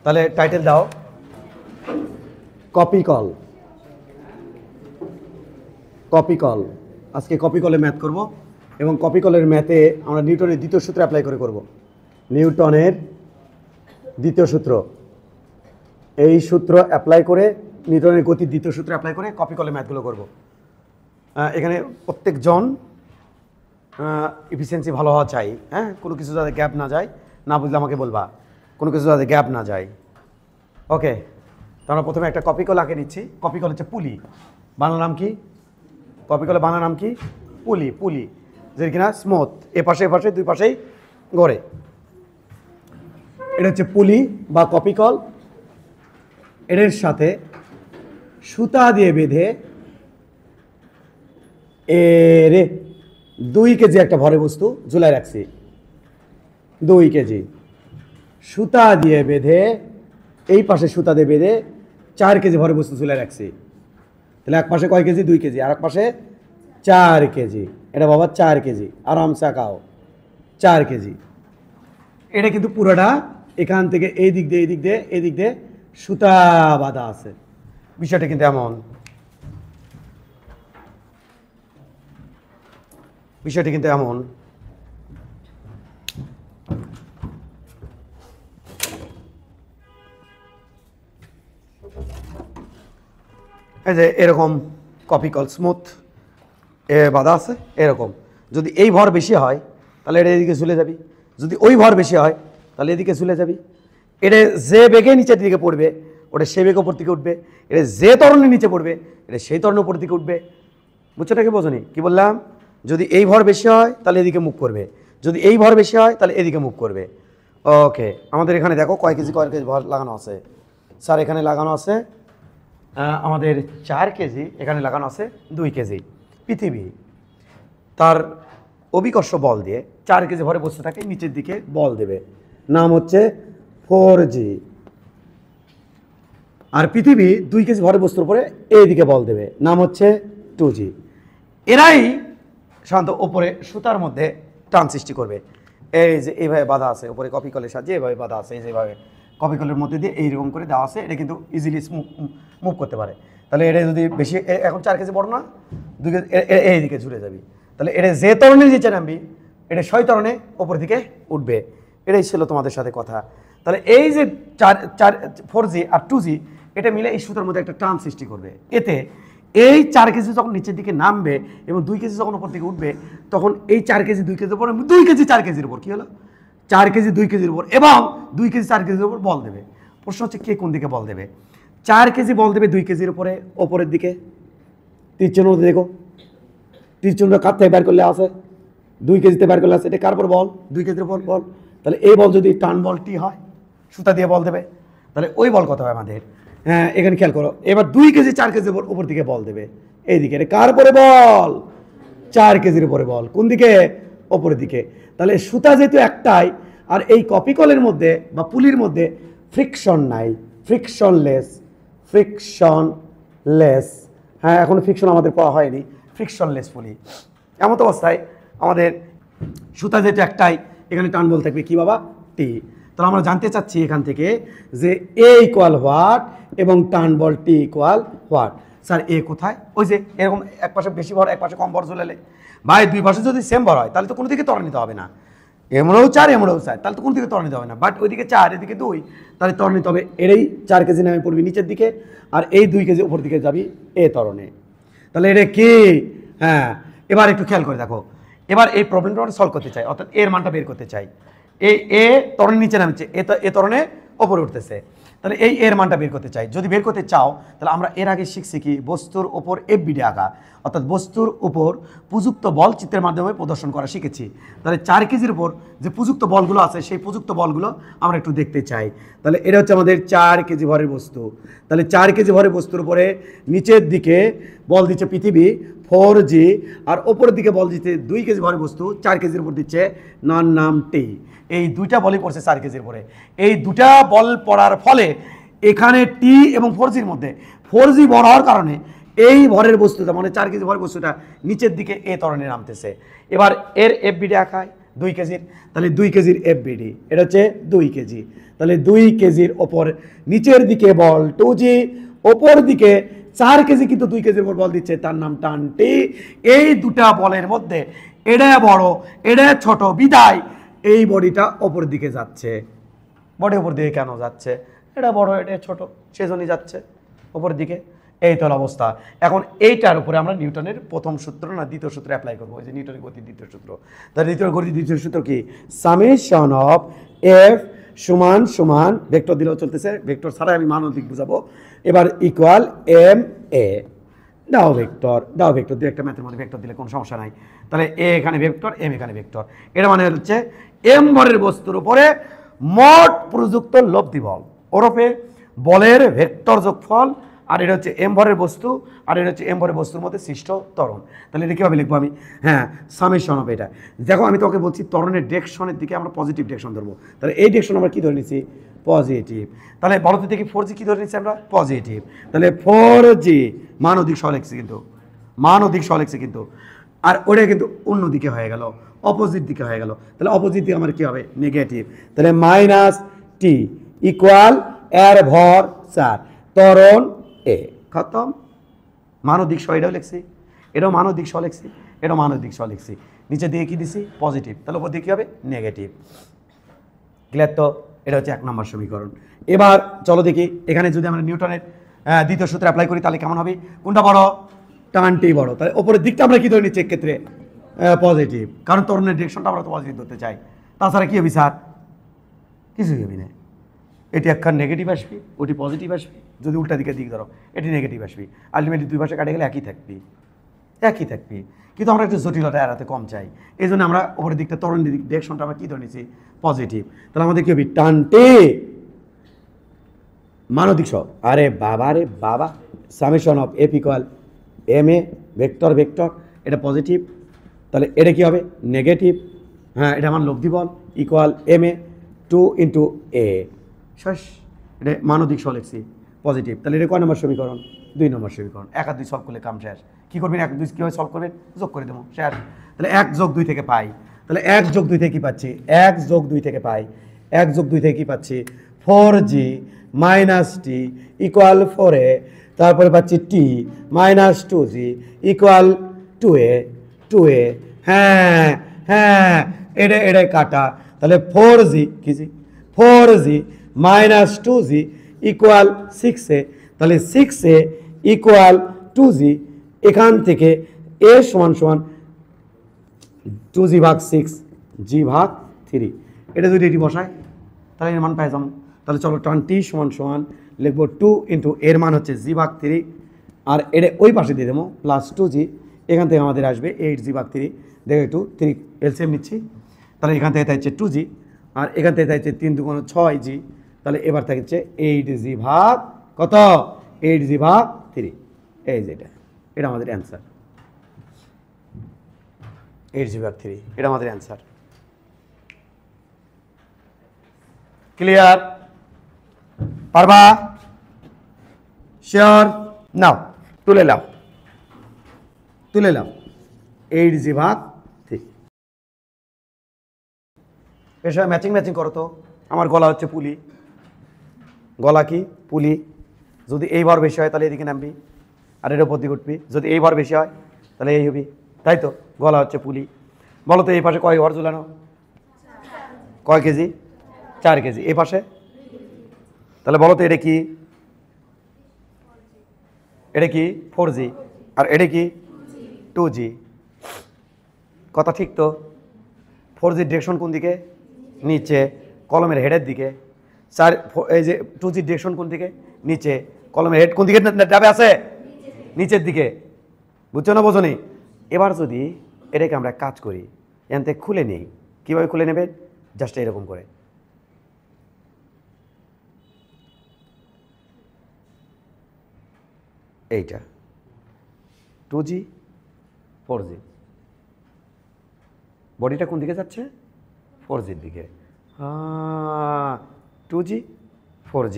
তাহলে টাইটেল দাও, copy call. Copy call, আজকে কপি কলে ম্যাথ করব এবং কপি কলের ম্যাথে আমরা নিউটনের দ্বিতীয় সূত্র অ্যাপ্লাই করে করব। নিউটনের দ্বিতীয় সূত্র, এই সূত্র অ্যাপ্লাই করে, নিউটনের গতির দ্বিতীয় সূত্র অ্যাপ্লাই করে কপি কলে ম্যাথগুলো করব। এখানে প্রত্যেকজন এফিসিয়েন্সি ভালো হওয়া চাই, হ্যাঁ, কোনো কিছু যাতে গ্যাপ না যায়, না বুঝলে আমাকে বলবা, কোনো কিছু যাতে গ্যাপ না যায়। ওকে, তো আমরা প্রথমে একটা কপি কল আঁকে নিচ্ছি। কপি কল হচ্ছে পুলি, বাংলা নাম কি? কপি কলের বাংলা নাম কি? পুলি। পুলি যে কিনা স্মুথ, এ পাশে দুই পাশেই গড়ে, এটা হচ্ছে পুলি বা কপি কল। এর সাথে সুতা দিয়ে বেঁধে এরে 2 কেজি একটা ভরে বস্তু ঝুলাই রাখছি। 2 কেজি সুতা দিয়ে বেঁধে, এই পাশে সুতা দিয়ে বেঁধে 4 কেজি ভরে বস্তু ঝুলাই রাখছি। তাহলে এক পাশে কয় কেজি? 2 কেজি, আর এক পাশে 4 কেজি। এটা বাবা 4 কেজি, আরামসে আঁকাও 4 কেজি। এটা কিন্তু পুরোটা এখান থেকে এই দিক দিয়ে এই দিক দিয়ে এই দিক দিয়ে সুতা বাঁধা আছে। বিষয়টা কিন্তু এমন, বিষয়টি কিন্তু এমন, এই যে এরকম কপি কল স্মুথ এ বাঁধা আছে এরকম। যদি এই ভর বেশি হয় তাহলে এটা এদিকে ঝুলে যাবি, যদি ওই ভর বেশি হয় তাহলে এদিকে ঝুলে যাবি। এটা যে বেগে নিচের দিকে পড়বে ওটা সে বেগে ওপর দিকে উঠবে, এটা যে তরণের নিচে পড়বে এটা সেই তরণের উপর দিকে উঠবে। বুঝছো নাকি বোঝনি? কি বললাম? যদি এই ভর বেশি হয় তাহলে এদিকে মুভ করবে, যদি এই ভর বেশি হয় তাহলে এদিকে মুভ করবে। ওকে, আমাদের এখানে দেখো কয় কেজি ভর লাগানো আছে। স্যার এখানে লাগানো আছে আমাদের 4 কেজি, এখানে লাগানো আছে 2 কেজি। পৃথিবী তার অভিকর্ষ বল দিয়ে 4 কেজি ভরে বস্তুটাকে নিচের দিকে বল দেবে, নাম হচ্ছে 4G। আর পৃথিবী 2 কেজি ভরে বস্তুর উপরে এইদিকে বল দেবে, নাম হচ্ছে 2G। এরাই সাধারণত ওপরে সুতার মধ্যে টান সৃষ্টি করবে। এই যে এইভাবে বাঁধা আছে ওপরে কপি কলের সাহায্যে, এইভাবে বাঁধা আছে, এই যেভাবে কপি কলের মধ্যে দিয়ে এইরকম করে দেওয়া আছে। এটা কিন্তু ইজিলি মুভ করতে পারে। তাহলে এটা যদি বেশি, এখন 4 কেজি বড় না, 2 কেজি এইদিকে ঝুলে যাবি। তাহলে এটা যে তরণে নিচে নামবি এটা সেই তরণে ওপর দিকে উঠবে। এটাই ছিল তোমাদের সাথে কথা। তাহলে এই যে 4G আর 2G এটা মিলে এই সুতার মধ্যে একটা টান সৃষ্টি করবে। এতে এই 4 কেজি যখন নিচের দিকে নামবে এবং 2 কেজি যখন উপর দিকে উঠবে, তখন এই 4 কেজি 2 কেজির উপর, 2 কেজি 4 কেজির উপর, কি হলো? 4 কেজি 2 কেজির উপর এবং 2 কেজি 4 কেজির উপর বল দেবে। প্রশ্ন হচ্ছে কে কোন দিকে বল দেবে? 4 কেজি বল দেবে 2 কেজির উপরে, ওপরের দিকে। তীরচিহ্ন দেখো, তীরচিহ্ন কার থেকে বের করলে আছে? 2 কেজিতে বের করলে আছে। এটা কার উপর বল? 2 কেজির উপর বল। তাহলে এই বল যদি টান বল টি হয়, সুতা দিয়ে বল দেবে, তাহলে ওই বল কত হয় আমাদের? হ্যাঁ, এখানে খেয়াল করো। এবার 2 কেজি 4 কেজির উপর দিকে বল দেবে, এইদিকে। এটা কার উপরে বল? 4 কেজির উপরে বল। কোন দিকে? ওপরের দিকে। তাহলে সুতা যেহেতু একটাই, আর এই কপি কলের মধ্যে বা পুলির মধ্যে ফ্রিকশন নাই, ফ্রিকশনলেস, ফ্রিকশনলেস। হ্যাঁ, এখনো ফ্রিকশন আমাদের পাওয়া হয়নি, ফ্রিকশনলেস পুলি। এমন অবস্থায় আমাদের সুতা যেহেতু একটাই, এখানে টান বল থাকবে কি বাবা? টি। তাহলে আমরা জানতে চাচ্ছি এখান থেকে যে এ ইকুয়াল হোয়াট এবং টান বল টি ইকুয়াল হোয়াট। স্যার এ কোথায়? ওই যে এরকম এক পাশে বেশি ভর এক পাশে কম ভর ঝুলালে, ভাই দুই পাশে যদি সেম ভর হয় তাহলে তো কোনো দিকে ত্বরণিত হবে না। এমনও 4 এমনও 4, তাহলে তো কোনো দিকে ত্বরণিত হবে না। বাট ওইদিকে 4 এদিকে 2, তাহলে ত্বরণিত হবে। এরই 4 কেজি নামে পড়বি নিচের দিকে, আর এই 2 কেজি উপর দিকে যাবি এ ত্বরণে। তাহলে এটা কি? হ্যাঁ, এবার একটু খেয়াল করে দেখো। এবার এই প্রবলেমটা আমরা সলভ করতে চাই, অর্থাৎ এর মানটা বের করতে চাই। এ ত্বরণের নিচে নামছে, এ ত্বরণে ওপরে উঠতেছে। তাহলে এই এর মানটা বের করতে চাই। যদি বের করতে চাও তাহলে আমরা এর আগে শিখছি কি? বস্তুর ওপর এফবিডি আঁকা, অর্থাৎ বস্তুর উপর প্রযুক্ত বল চিত্রের মাধ্যমে প্রদর্শন করা শিখেছি। তাহলে 4 কেজির উপর যে প্রযুক্ত বলগুলো আছে সেই প্রযুক্ত বলগুলো আমরা একটু দেখতে চাই। তাহলে এটা হচ্ছে আমাদের 4 কেজি ভরের বস্তু। তাহলে 4 কেজি ভরের বস্তুর উপরে নিচের দিকে বল দিচ্ছে পৃথিবী 4G, আর ওপরের দিকে বল দিচ্ছে 2 কেজি ভরের বস্তু 4 কেজির উপর দিচ্ছে নাম টি। এই দুইটা বলই পড়ছে 4 কেজির উপরে। এই দুটা বল পড়ার ফলে এখানে টি এবং 4Gর মধ্যে 4G বড় হওয়ার কারণে এই ভরের বস্তুটা, মানে 4 কেজি ভরের বস্তুটা নিচের দিকে এ ত্বরণে নামতেছে। এবার এর এফবিডি আঁকায় 2 কেজির, তাহলে 2 কেজির এফবিডি, এটা হচ্ছে 2 কেজি। তাহলে 2 কেজির ওপর নিচের দিকে বল 2g, ওপর দিকে 4 কেজি কিন্তু 2 কেজির উপর বল দিচ্ছে, তার নাম টান টি। এই দুটা বলের মধ্যে এটা বড় এটা ছোট বিদায় এই বডিটা ওপর দিকে যাচ্ছে। বডি ওপর দিকে কেন যাচ্ছে? এটা বড় এটা ছোট সেজন্যই যাচ্ছে ওপর দিকে। এই তো অবস্থা। এখন এইটার উপরে আমরা নিউটনের প্রথম সূত্র না দ্বিতীয় সূত্র অ্যাপ্লাই করবো, এই যে নিউটনের গতির দ্বিতীয় সূত্র। তাহলে নিউটনের গতির দ্বিতীয় সূত্র কি? সামেশন অফ এফ সমান সমান ভেক্টর দিলেও চলতেছে, ভেক্টর ছাড়াই আমি মান ও দিক বুঝাবো। এবার ইকুয়াল এম এ দাও ভেক্টর দিয়ে একটা ম্যাথের মধ্যে ভেক্টর দিলে কোনো সমস্যা নাই। তাহলে এ এখানে ভেক্টর এম এখানে ভেক্টর, এটা মানে হচ্ছে এম ভরের বস্তুর উপরে মোট প্রযুক্ত লব্ধি বল ওরফে বলের ভেক্টর যোগফল, আর এটা হচ্ছে এম ভরের বস্তু, আর এটা হচ্ছে এম ভরের বস্তুর মধ্যে সৃষ্ট ত্বরণ। তাহলে এটা কীভাবে লিখবো আমি? হ্যাঁ, সামেশন অফ এটা। দেখো আমি তোকে বলছি ত্বরণের ডিরেকশনের দিকে আমরা পজিটিভ ডিরেকশন ধরবো, তাহলে এই ডিরেকশন আমরা কী ধরে নিচ্ছি? পজিটিভ। তাহলে বলো তো দেখি 4g কী ধরে নিচ্ছি আমরা? পজিটিভ। তাহলে 4g মান অধিক সহ লিখছি কিন্তু, মান অধিক সহ লিখছি কিন্তু, আর ওটা কিন্তু অন্য দিকে হয়ে গেল, অপোজিট দিকে হয়ে গেল। তাহলে অপোজিট দিকে আমার কী হবে? নেগেটিভ। তাহলে মাইনাস টি ইকুয়াল এর ভর 4 ত্বরণ এ, খতম। মানদিক সহ এটাও লিখছি, এটাও মানদিক সহ লিখছি, এটাও মানদিক সহ লিখছি, নিচে দিয়ে কি দিছি? পজিটিভ। তাহলে ওপর দিয়ে কী হবে? নেগেটিভ। ক্লিয়ার তো? এটা হচ্ছে 1 নম্বর সমীকরণ। এবার চলো দেখি এখানে যদি আমরা নিউটনের দ্বিতীয় সূত্র অ্যাপ্লাই করি তাহলে কেমন হবে? কোনটা বড়? টানটি বড়। তাহলে ওপরের দিকটা আমরা কি ধরে নিচ্ছি এক্ষেত্রে? পজিটিভ, কারণ ত্বরণের ডিরেকশনটা আমরা তো পজিটিভ ধরতে চাই। তাছাড়া কী হবি স্যার? কিছুই হবি না। এটি একখান নেগেটিভ আসবি, ওটি পজিটিভ আসবি, যদি উল্টা দিকে দিক ধরো এটি নেগেটিভ আসবি, আলটিমেটলি দুই পাশে কাটে গেলে একই থাকবি। কিন্তু আমরা একটু জটিলতা এড়াতে কম চাই, এই জন্য আমরা ওপরের দিকটা ত্বরণ ডিরেকশনটা আমরা কী ধরে নিচ্ছি? পজিটিভ। তাহলে আমাদের কী হবে? টানটে মানদিক সহ, আরে বাবা summation of F equal M A vector এটা পজিটিভ, তাহলে এটা কী হবে? নেগেটিভ। হ্যাঁ, এটা আমার লব্ধি বল equal M A 2 into A শেষ। এটা মানদিক সহ লিখছি পজিটিভ। তাহলে এটা কয় নম্বর সমীকরণ? 2 নম্বর সমীকরণ। 1 আর 2 সলভ করলে কাম শেষ। কী করবেন? 1 2 কীভাবে সলভ করবেন? যোগ করে দেবো, শেষ। তাহলে 1 যোগ 2 থেকে পাই, তাহলে 1 যোগ 2 থেকে কী পাচ্ছি? 1 যোগ 2 থেকে পাই, 1 যোগ 2 থেকে কী পাচ্ছি? 4g minus T equal 4a, তারপরে পাচ্ছি টি মাইনাস 2g ইকুয়াল 2a। হ্যাঁ এটাই কাটা। তাহলে 4g কি জি? 4g minus 2g equal 6a, তাহলে 6a ইকুয়াল 2g। এখান থেকে a সমান সমান 2g ভাগ 6 g ভাগ 3, এটা যদি এটি বসায় তাহলে এর মান পাই যাবো। তাহলে চলো টান টি সমান সমান লিখবো 2 ইন্টু এর মান হচ্ছে g ভাগ 3, আর এটা ওই পাশে দিয়ে দেবো প্লাস 2g। এখান থেকে আমাদের আসবে 8g ভাগ 3, দেখো একটু 3 এলসিএম নিচ্ছি, তাহলে এখান থেকে থাকছে 2g, আর এখান থেকে থাকছে 3 2 6g, তাহলে এবার থাকছে 8g ভাগ কত? 8g ভাগ 3। এই যে এটা আমাদের অ্যান্সার, 8g ভাগ 3 এটা আমাদের অ্যান্সার। ক্লিয়ার? পারবা? শিওর? নাও তুলে নাও 8g ভাগ 3। এর সঙ্গে ম্যাচিং করো তো। আমার গলা হচ্ছে পুলি, গলা কি? পুলি। যদি এই ভর বেশি হয় তাহলে এদিকে নামবি, আর এর উপর দিকে উঠবি। যদি এই ভর বেশি হয় তাহলে এই হবি, তাই তো? গলা হচ্ছে পুলি। বলো তো এই পাশে কয় ভর ঝুলানো? কয় কেজি? 4 কেজি। এই পাশে তাহলে বলো তো এটা কি? 4g, আর এটা কি? 2g। কথা ঠিক তো? 4g ডিরেকশন কোন দিকে? নিচে, কলমের হেডের দিকে। এই যে 2g ডিরেকশন কোন দিকে? নিচে, কলমের হেড কোন দিকে যাবে? আছে নিচের দিকে। বুঝছো না বোঝো নি? এবার যদি এটাকে আমরা কাজ করি, এখান থেকে খুলে নিই, কীভাবে খুলে নেবে? জাস্ট এরকম করে, এইটা 2g 4g, বডিটা কোন দিকে যাচ্ছে? 4gর দিকে। 2g 4g।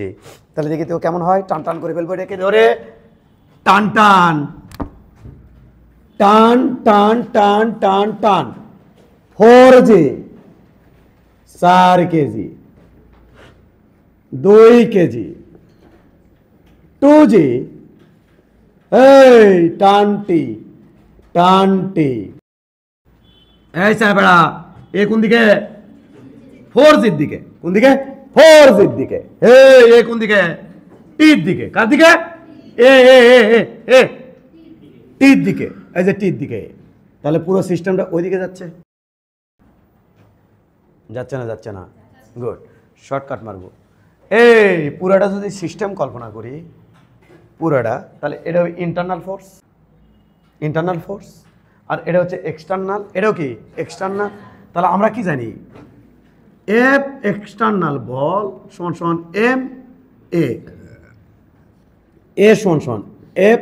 তাহলে দেখি তো কেমন হয়? টান করে ফেলবো এটাকে ধরে, টান 4g 4 কেজি 2 কেজি 2G এই টানটি টানটি এই স্যার এ কোন দিকে 4Gর দিকে কোন দিকে 4Gর দিকে এই কোন দিকে টির দিকে কার দিকে এ এ এ এ টির দিকে এই যে টির দিকে তাহলে পুরো সিস্টেমটা ওইদিকে যাচ্ছে যাচ্ছে না গুড শর্টকাট মারবো এই পুরাটা যদি সিস্টেম কল্পনা করি পুরাটা তাহলে এটা হবে ইন্টারনাল ফোর্স আর এটা হচ্ছে এক্সটার্নাল এটাও কি এক্সটার্নাল তাহলে আমরা কি জানি এফ এক্সটার্নাল বল সমান সমান এম এ সমান সমান F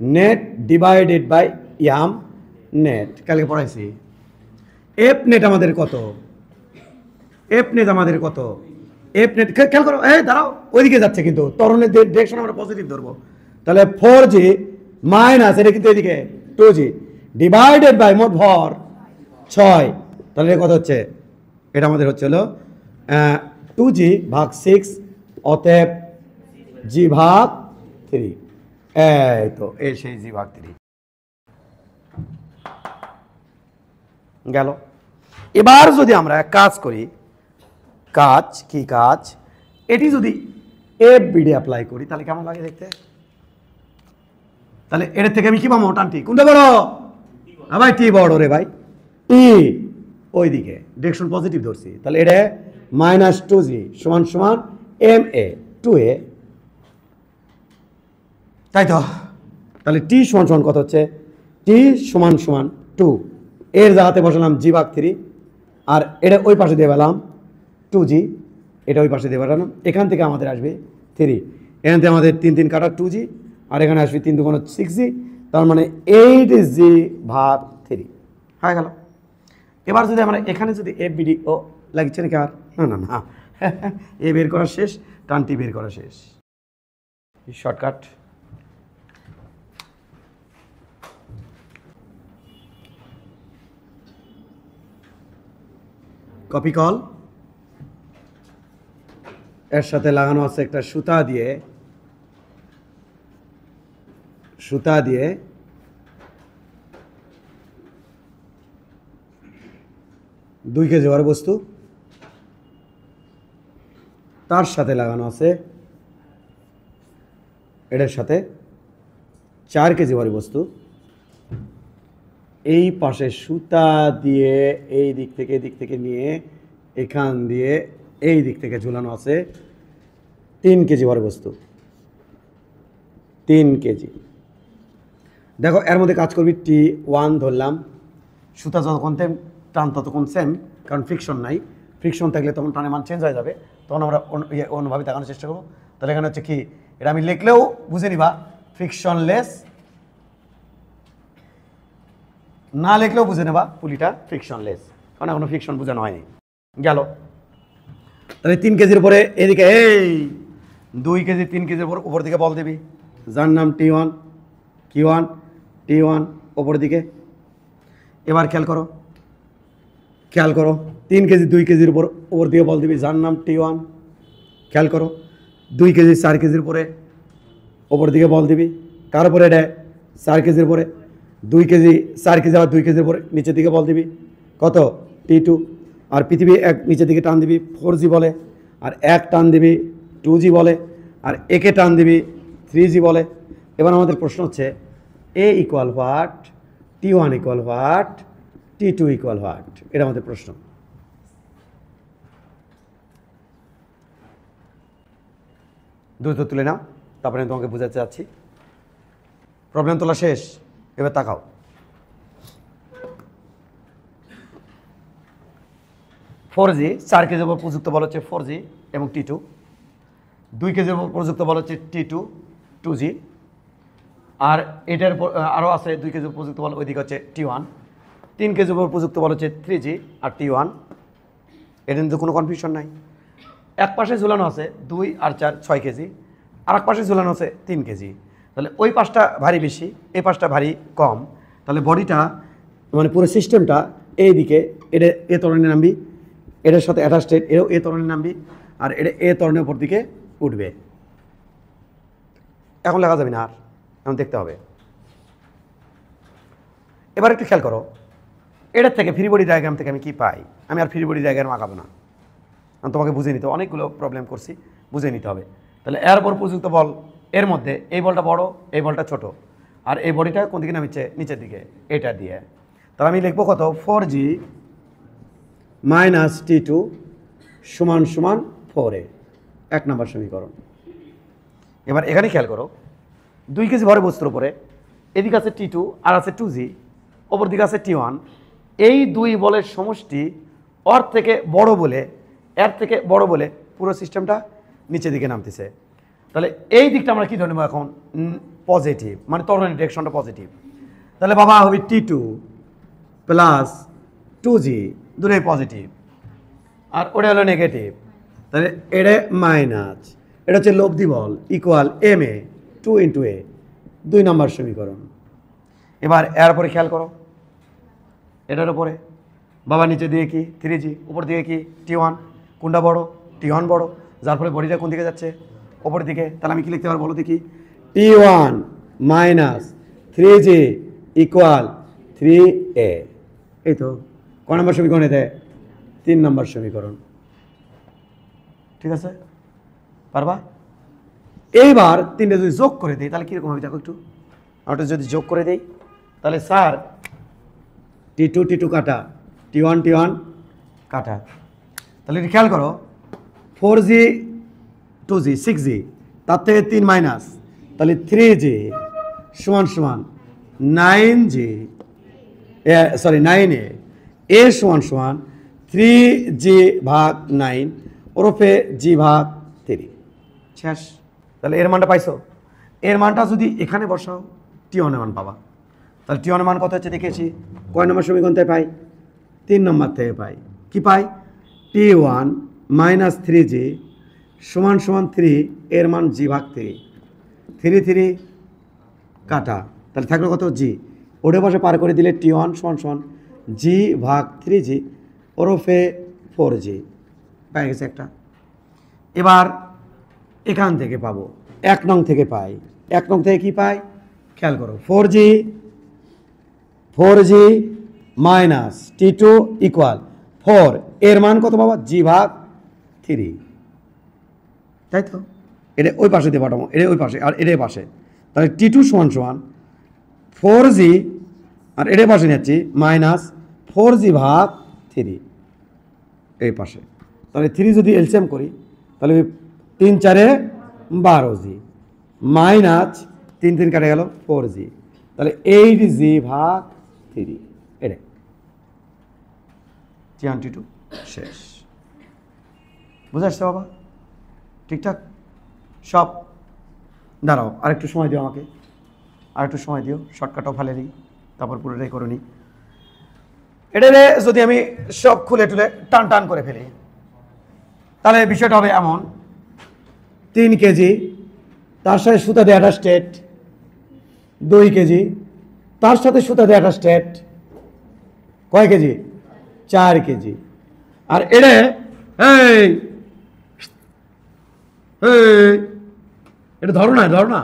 net divided by M net কালকে পড়াইছি এফ নেট আমাদের কত এফ নেট খেয়াল করো দাঁড়াও ওইদিকে যাচ্ছে কিন্তু ত্বরণের ডিরেকশন আমরা পজিটিভ ধরবো তাহলে 4G মাইনাস এটা কিন্তু এদিকে 2G ডিভাইডেড বাই মোট ভর 6 তাহলে কত হচ্ছে এটা আমাদের হচ্ছে হলো 2G ভাগ 6 অতএব G ভাগ 3 এই তো এই সেই G ভাগ 3 গেল এবার যদি আমরা কাজ করি কাজ এটি যদি এফ বিডি অ্যাপ্লাই করি তাহলে কেমন লাগে দেখতে তাহলে এর থেকে আমি কি পাবো টানটি কোনটা বড় ভাই টি বড় রে ভাই টি ওইদিকে ডিরেকশন পজিটিভ ধরছি তাহলে এটা -2G সমান সমান MA 2A তাই তো তাহলে টি সমান সমান কত হচ্ছে টি সমান সমান 2 এর জায়গাতে বসালাম G ভাগ 3 আর এটা ওই পাশে দিয়ে পেলাম 2G এটা ওই পাশে দিয়ে পেলাম এখান থেকে আমাদের আসবে 3 এখান থেকে আমাদের 3 3 কাটা 2G আর এখানে আসবে 3 2 6G তার মানে 8G ভাগ 3 হয়ে গেল এবার যদি আমরা এখানে যদি FBD ও লাগছে নাকি আর না এ বের করা শেষ টানটি বের করা শেষ শর্টকাট কপি কল এর সাথে লাগানো আছে একটা সুতা দিয়ে 2 কেজি ভার বস্তু তার সাথে লাগানো আছে এটার সাথে 4 কেজি ভারী বস্তু এই পাশে সুতা দিয়ে এই দিক থেকে নিয়ে এখান দিয়ে এই দিক থেকে ঝুলানো আছে 3 কেজি ভারী বস্তু 3 কেজি দেখো এর মধ্যে কাজ করবি T1 ধরলাম সুতা যতক্ষণ টান ততক্ষণ সেম কারণ ফ্রিকশন নাই ফ্রিকশন থাকলে তখন টানের মান চেঞ্জ হয়ে যাবে তখন আমরা অন্যভাবে দেখানোর চেষ্টা করবো তাহলে এখানে হচ্ছে কি এটা আমি লিখলেও বুঝে নিবা ফ্রিকশনলেস না লিখলেও বুঝে নেবা পুলিটা ফ্রিকশনলেস কারণ এখনো ফ্রিকশন বোঝানো হয়নি গেল তাহলে 3 কেজির উপরে এদিকে এই 2 কেজি 3 কেজির উপর দিকে বল দিবি যার নাম T1 Q1 T1 উপর দিকে এবার খেয়াল করো 3 কেজি 2 কেজির উপর দিকে বল দিবি যার নাম T1 খেয়াল করো 2 কেজি 4 কেজির উপরে উপর দিকে বল দিবি কার উপরে এটা 4 কেজির উপরে 2 কেজি 4 কেজি আবার 2 কেজির উপরে নিচের দিকে বল দিবি কত T2 আর পৃথিবী এক নিচের দিকে টান দিবি 4G বলে আর এক টান দিবি 2G বলে আর একে টান দিবি 3G বলে এবার আমাদের প্রশ্ন হচ্ছে A equal what T1 equal what T2 equal what এটা আমাদের প্রশ্ন দ্রুত তুলে নাও তারপরে আমি তোমাকে বোঝাতে চাচ্ছি প্রবলেম তোলা শেষ এবার তাকাও T4 4 কেজির উপর প্রযুক্ত বল হচ্ছে 4G এবং T2 2 কেজির উপর প্রযুক্ত বল হচ্ছে T2 2G আর এটার আরও আছে 2 কেজির উপর প্রযুক্ত বল ওইদিকে হচ্ছে T1 3 কেজির উপর প্রযুক্ত বল হচ্ছে 3G আর T1 এটা কিন্তু কোনো কনফিউশন নাই এক পাশে ঝুলানো আছে 2 আর 4 6 কেজি আর এক পাশে ঝুলানো আছে 3 কেজি তাহলে ওই পাশটা ভারী বেশি এই পাশটা ভারী কম তাহলে বডিটা মানে পুরো সিস্টেমটা এই দিকে এটা এ তরণে নামবি এটার সাথে অ্যাটাচড এও এ তরণে নামবি আর এটা এ ত্বরণের উপর দিকে উঠবে। এখন লেখা যাবে না, আর এখন দেখতে হবে। এবার একটু খেয়াল করো, এটার থেকে ফ্রি বডি ডায়াগ্রাম থেকে আমি কি পাই। আমি আর ফ্রি বডি ডায়াগ্রাম আঁকাবো না, আমি তোমাকে বুঝে নিতে অনেকগুলো প্রবলেম করছি, বুঝে নিতে হবে। তাহলে এর উপর প্রযুক্ত বল, এর মধ্যে এই বলটা বড়, এই বলটা ছোট, আর এই বডিটা কোন দিকে নামিচ্ছে, নিচের দিকে, এটা দিয়ে। তাহলে আমি লিখবো কত, 4G মাইনাস T2 সমান সমান 4A, 1 নম্বর সমীকরণ। এবার এখানে খেয়াল করো, 2 কেজি ভরে বস্তুর উপরে এদিকে আছে T2 আর আছে 2G, ওপর দিকে আছে T1। এই দুই বলের সমষ্টি ওর থেকে বড় বলে, এর থেকে বড় বলে পুরো সিস্টেমটা নিচের দিকে নামতেছে। তাহলে এই দিকটা আমরা কি ধরে নেব এখন, পজিটিভ, মানে ত্বরণের ডিরেকশনটা পজিটিভ। তাহলে বাবা হবে T2 প্লাস 2G, দুটোই পজিটিভ, আর ওটা হলো নেগেটিভ। তাহলে এটা মাইনাস, এটা হচ্ছে লব্ধি বল ইকুয়াল MA 2 × A, 2 নম্বর সমীকরণ। এবার এর উপরে খেয়াল করো, এটার উপরে বাবা নিচে দিয়ে কি 3G, উপর দিকে কি T1, কোনটা বড়, T1 বড়, যার ফলে বডিটা কোন দিকে যাচ্ছে, ওপর দিকে। তাহলে আমি কি লিখতে পারবো বলো দেখি, T1 minus 3G equal 3A। এই তো ক নম্বর সমীকরণ, এতে 3 নম্বর সমীকরণ। ঠিক আছে, পারবা? এইবার 3টে যদি যোগ করে দিই তাহলে কীরকম হবে দেখো একটু। ওটা যদি যোগ করে দিই তাহলে স্যার T2 কাটা, T1 কাটা। তাহলে এটা খেয়াল করো, 4G 2G 6G, তার থেকে 3 মাইনাস, তাহলে 3G সমান সমান 9G, সরি 9A, A সমান সমান 3G ভাগ 9 ওরফে G ভাগ 3, শেষ। তাহলে এর মানটা পাইছো, এর মানটা যদি এখানে বসাও T1 এর মান পাবা। তাহলে T1 এর মান কত হচ্ছে দেখেছি, কয় নম্বর সমীকরণ থেকে পাই, 3 নম্বর থেকে পাই। কি পাই, T1 মাইনাস 3G সমান সমান 3, এর মান G ভাগ 3, 3 কাটা, তাহলে থাকলো কত G, ওটা পাশে পার করে দিলে T1 সমান সমান G ভাগ 3G ওরফে 4G, পাই গেছে একটা। এবার এখান থেকে পাবো 1 নং থেকে পাই, 1 নং থেকে কি পাই খেয়াল করো, 4G মাইনাস T2 ইকুয়াল 4, এর মান কত বাবা, G ভাগ 3, তাই তো। এটা ওই পাশে দিয়ে পাঠাবো, এটা ওই পাশে আর এটা পাশে, তাহলে T2 সমান সমান 4G, আর এটা পাশে নিচ্ছি মাইনাস 4G ভাগ 3 এই পাশে। তাহলে 3 যদি এলসিএম করি তাহলে 3 4 12G মাইনাস 3 কাটে গেল 4G, তাহলে 8G ভাগ 3, এটা T1 শেষ। বুঝে আসছে বাবা, ঠিকঠাক সব। দাঁড়াও আরেকটু সময় দিও আমাকে, আরেকটু সময় দিও, শর্টকাটও ফেলে নিই, তারপর পুরোটাই করে নিই। এটা যদি আমি সব খুলে টুলে টান টান করে ফেলি তাহলে বিষয়টা হবে এমন, 3 কেজি, তার সাথে সুতা দিয়ে একটা স্টেট 2 কেজি, তার সাথে সুতা দিয়ে একটা স্টেট কয় কেজি, 4 কেজি। আর এটা এটা ধরো না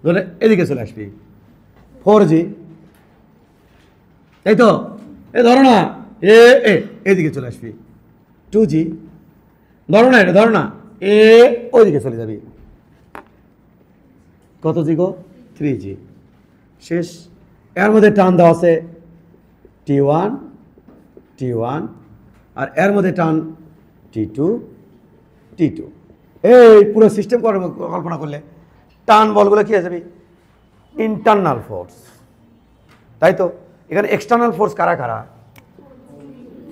ধরে এদিকে চলে আসবি, 4G, এই তো, এ ধরো না, এদিকে চলে আসবি, 2G, ধরো না, এটা ধরো না, ওইদিকে চলে যাবি, কত জি গো, 3G, শেষ। এর মধ্যে টান দেওয়া আছে T1, আর এর মধ্যে টান T2, এই পুরো সিস্টেম কল্পনা করলে টান বলগুলো কি হয়ে যাবে, ইন্টারনাল ফোর্স, তাই তো। এখানে এক্সটার্নাল ফোর্স কারা কারা,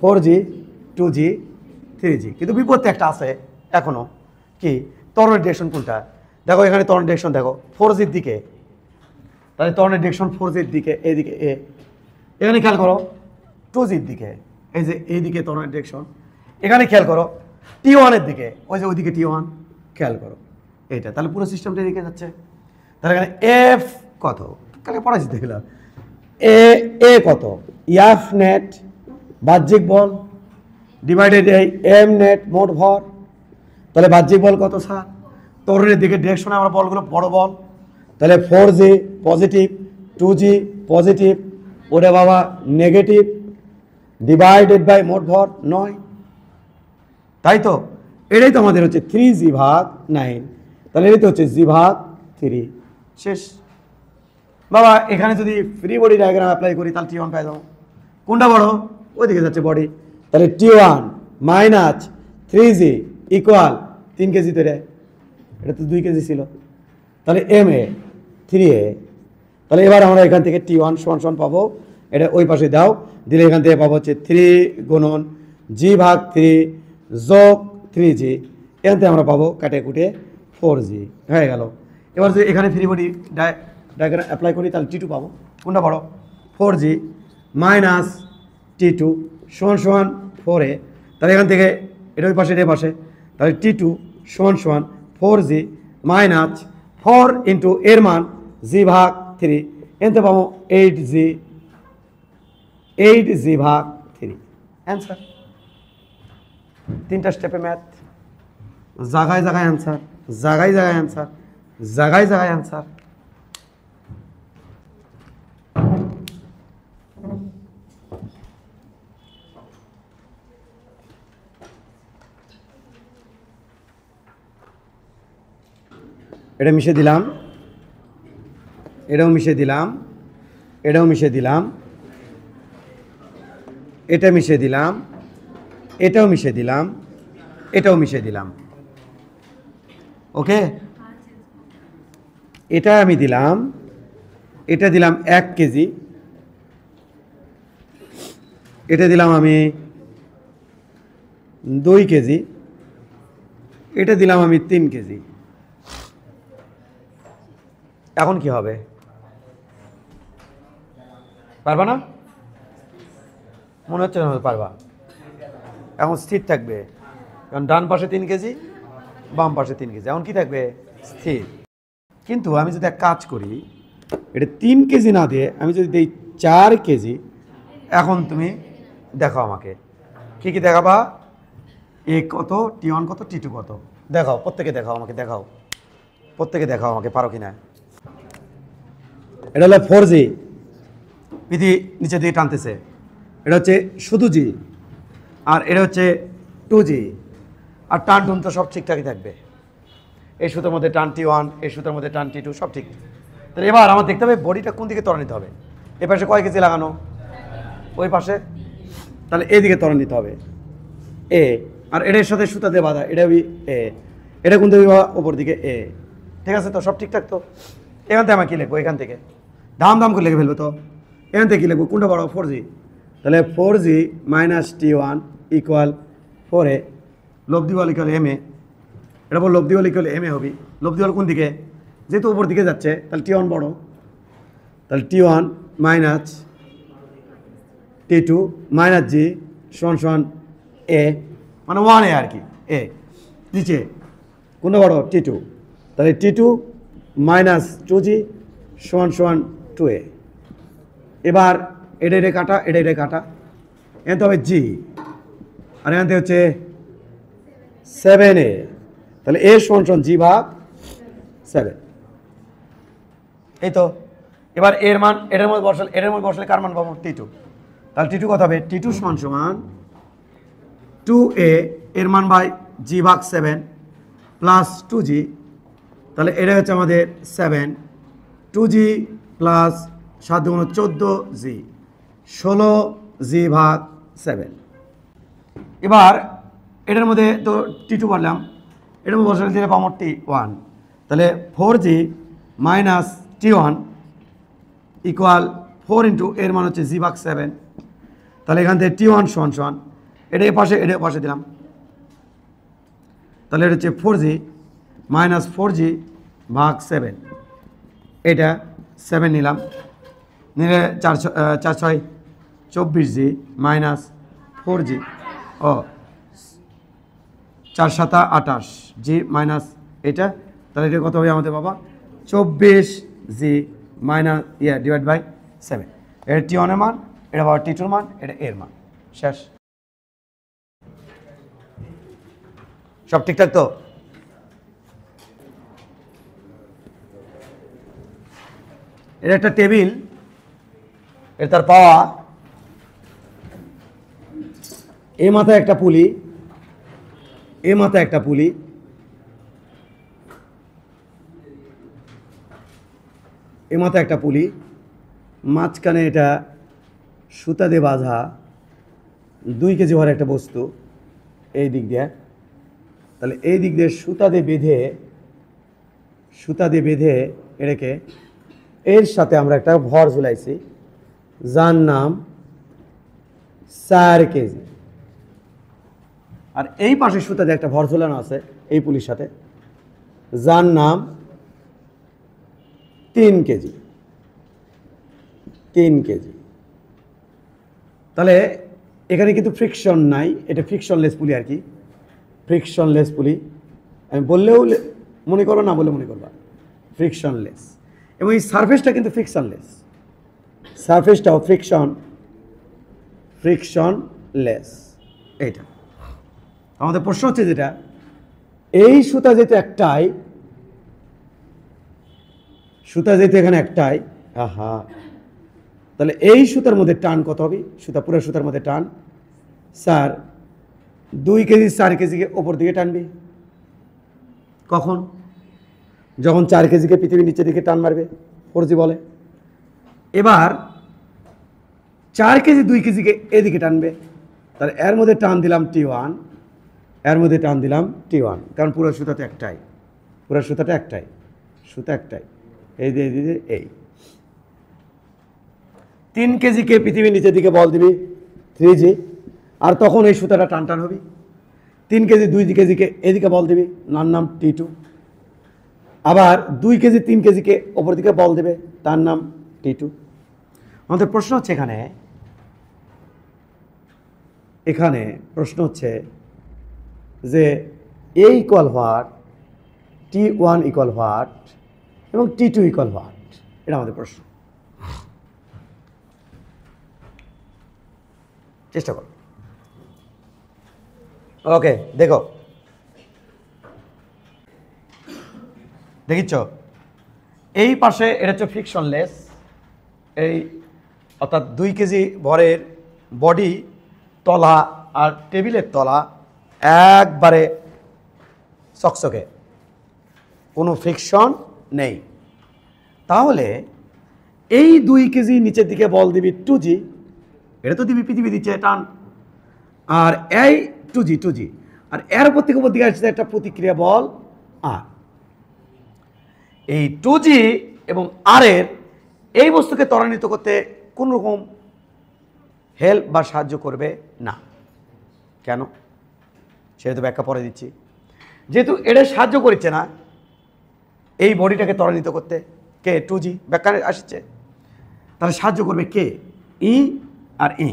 4G 2G 3G, কিন্তু বিপরীতে একটা আছে এখনো, কি ত্বরণের ডিরেকশন কোনটা দেখো, এখানে ত্বরণের ডিরেকশন দেখো 4Gর দিকে, তাহলে ত্বরণের ডিরেকশন 4Gর দিকে, এইদিকে এ। এখানে খেয়াল করো 2Gর দিকে, এই যে এইদিকে ত্বরণের ডিরেকশন। এখানে খেয়াল করো T1 এর দিকে, ওই যে ওইদিকে T1, খেয়াল করো এইটা। তাহলে পুরো সিস্টেমটা এদিকে যাচ্ছে। তাহলে এখানে F কত, কালকে পড়াইছি দেখলাম, এ কত, F নেট বাহ্যিক বল ডিভাইডেড এই M নেট মোট ভর, তাহলে বাহ্যিক বল কত স্যার? তরুণের দিকে ডিরেকশনে আমরা বলগুলো বড় বল, তাহলে 4G পজিটিভ, 2G পজিটিভ, ওরে বাবা নেগেটিভ, ডিভাইডেড বাই মোট ভর 9, তাই তো? এটাই তো আমাদের হচ্ছে 3G/9, তাহলে এটাই তো হচ্ছে G/3। শেষ বাবা। এখানে যদি ফ্রি বডি ডায়াগ্রাম অ্যাপ্লাই করি তাহলে T1 পাই যাবো। কোনটা বড়? ওইদিকে যাচ্ছে বডি, তাহলে T1 minus 3G equal 3 KG, তো এটা তো 2 কেজি ছিল, তাহলে MA 3A। তাহলে এবার আমরা এখান থেকে T1 সমান পাবো, এটা ওই পাশে দাও, দিলে এখান থেকে পাবো হচ্ছে 3 গুণন G/3 যোগ 3G, এখান থেকে আমরা পাবো কাটে কুটে 4G হয়ে গেল। এবার যদি এখানে ফ্রি বডি ডায়াগ্রাম অ্যাপ্লাই করি তাহলে T2 পাবো। কোনটা বড়? 4G মাইনাস T2 সমান 4A, তাহলে এখান থেকে এটা ওই পাশে, এটা পাশে, তাহলে T2 সমান 4G মাইনাস 4 ইন্টু এর মান G/3, এনতে পাবো 8G/3 অ্যান্সার। 3টা স্টেপে ম্যাথ, জায়গায় জায়গায় অ্যান্সার, জায়গায় জায়গায় অ্যান্সার, জায়গায় জায়গায় অ্যান্সার। এটা মিশিয়ে দিলাম, এটাও মিশিয়ে দিলাম, এটাও মিশিয়ে দিলাম, এটা মিশিয়ে দিলাম, এটাও মিশিয়ে দিলাম, এটাও মিশিয়ে দিলাম। ওকে, এটা আমি দিলাম, এটা দিলাম 1 কেজি, এটা দিলাম আমি 2 কেজি, এটা দিলাম আমি 3 কেজি। এখন কি হবে? পারবা না? মনে হচ্ছে না পারবা। এখন স্থির থাকবে, কারণ ডান পাশে 3 কেজি, বাম পাশে 3 কেজি, এখন কি থাকবে? স্থির। কিন্তু আমি যদি এক কাজ করি, এটা 3 কেজি না দিয়ে আমি যদি দিই 4 কেজি, এখন তুমি দেখো আমাকে কি কি দেখাবা? এ কত, T1 কত, T2 কত, দেখাও, প্রত্যেকে দেখাও আমাকে, দেখাও প্রত্যেকে, দেখাও আমাকে পারো কিনা। এটা হলো 4G, পিঠি নিচে দিয়ে টানতেছে, এটা হচ্ছে শুধু G, আর এটা হচ্ছে 2G, আর টান টুন তো সব ঠিকঠাকই থাকবে। এই সুতোর মধ্যে টান T1, এই সুতোর মধ্যে টান T2, সব ঠিক। তাহলে এবার আমার দেখতে হবে বডিটা কোন দিকে ত্বরণ নিতে হবে। এই পাশে কয় কেজি লাগানো? ওই পাশে, তাহলে এইদিকে ত্বরণ নিতে হবে এ, আর এটার সাথে সুতা দিয়ে বাঁধা, এটা এ, এটা কোন দিকে? ওপর দিকে এ। ঠিক আছে তো, সব ঠিকঠাক তো? এখান থেকে আমি কী লিখবো? এখান থেকে ধাম ধাম করে লিখে ফেলবো তো। এখান থেকে কী লিখবো? কোনটা বড়? 4G, তাহলে 4G minus T1 equal 4A, লব্ধি বল ইকুয়াল MA। এটা বল লব্ধি বল ইকুয়াল MA হবি। লব্ধি বল কোন দিকে? যেহেতু উপর দিকে যাচ্ছে, তাহলে T1 বড়, তাহলে T1 minus T2 minus G সমান A, মানে 1A আর কি, এ নিচে। কোনটা বড়? T2, তাহলে T2 মাইনাস 2G সমান 2A। এবার এটা এটা কাটা, এটা এটা কাটা, এখান থেকে হবে G, আর এখান থেকে হচ্ছে 7A, তাহলে A সমান G/7। এই তো। এবার এর মান এটার মধ্যে বসালে, এটার মধ্যে বসালে কার মান পাবো? T2, তাহলে T2 কত হবে? T2 সমান 2A এর মান বাই G/7 প্লাস 2G, তাহলে এটা হচ্ছে আমাদের 7, 2G প্লাস 7 × 14G, 16G/7। এবার এটার মধ্যে তো T2 বললাম, এটার মধ্যে বসালে দিলে পাবো T1, তাহলে 4G minus T1 equal 4 into এর মান হচ্ছে G/7, তাহলে এখান থেকে T1 সমান এটা এ পাশে, এটা পাশে দিলাম, তাহলে এটা হচ্ছে 4G মাইনাস 4G/7, এটা 7 নিলাম, নিলে 4 6 24G মাইনাস 4G, ও 4 7 28G মাইনাস এটা, তাহলে এটা কত হবে আমাদের বাবা? 24G minus divide by 7। এটা T1 এর মান, এটা বাবা T2 এর মান, এটা এর মান। শেষ, সব ঠিকঠাক তো? এটা একটা টেবিল, এটা তার পাওয়া, এ মাথায় একটা পুলি, এ মাথায় একটা পুলি, এ মাথায় একটা পুলি, মাঝখানে এটা সুতা দিয়ে বাঁধা 2 কেজি ভরের একটা বস্তু এই দিক দিয়ে। তাহলে এই দিক দিয়ে সুতা দিয়ে বেঁধে এটাকে এর সাথে আমরা একটা ভর ঝুলাইছি যার নাম 4 কেজি। আর এই পাশে সুতা দিয়ে একটা ভর ঝুলানো আছে এই পুলির সাথে যার নাম 3 কেজি। 3 কেজি। তাহলে এখানে কিন্তু ফ্রিকশন নাই, এটা ফ্রিকশনলেস পুলি আর কি, ফ্রিকশনলেস পুলি। আমি বললেও মনে করো, না বলে মনে করবা, ফ্রিকশনলেস। এবং এই সারফেসটা কিন্তু ফ্রিকশনলেস, সারফেসটাও ফ্রিকশনলেস। এইটা আমাদের প্রশ্ন হচ্ছে যেটা, এই সুতা যেহেতু একটাই, সুতা যেহেতু এখানে একটাই, আহা, তাহলে এই সুতার মধ্যে টান কত হবে? পুরো সুতার মধ্যে টান 4। 2 কেজি 4 কেজিকে ওপর দিকে টানবি কখন? যখন 4 কেজিকে পৃথিবীর নিচের দিকে টান মারবে, ফোরজি বলে। এবার 4 কেজি 2 কেজিকে এদিকে টানবে, তাহলে এর মধ্যে টান দিলাম T1, এর মধ্যে টান দিলাম T1, কারণ পুরো সুতাটা একটাই, পুরো সুতাটা একটাই, সুতা একটাই। এই যে এই 3 কেজিকে পৃথিবীর নিচের দিকে বল দিবি 3G, আর তখন এই সুতাটা টান টান হবি। 3 কেজি 2 কেজিকে এদিকে বল দিবি, তার নাম T2। আবার 2 কেজি 3 কেজিকে ওপর দিকে বল দেবে, তার নাম T2। আমাদের প্রশ্ন হচ্ছে এখানে প্রশ্ন হচ্ছে যে A equal what, T1 equal what এবং T2 ইকুয়াল হোয়াট, এটা আমাদের প্রশ্ন। চেষ্টা করো। ওকে, দেখো, দেখিচ্ছ এই পাশে এটা হচ্ছে ফ্রিকশনলেস, এই অর্থাৎ 2 কেজি ভরের বডি তলা আর টেবিলের তলা একবারে চকচকে, কোনো ফ্রিকশন নেই। তাহলে এই 2 কেজি নিচের দিকে বল দিবি 2G, এটা তো দিবি পৃথিবী দিচ্ছে টান, আর এই 2G, আর এর উপর থেকে আসছে একটা প্রতিক্রিয়া বল আর। এই 2G এবং আর এর এই বস্তুকে ত্বরান্বিত করতে কোন রকম হেল্প বা সাহায্য করবে না। কেন? সেটা তো ব্যাখ্যা পরে দিচ্ছি। যেহেতু এটা সাহায্য করছে না এই বডিটাকে ত্বরান্বিত করতে, কে? 2G, ব্যাখ্যা আসছে। তাহলে সাহায্য করবে কে? ই আর ই।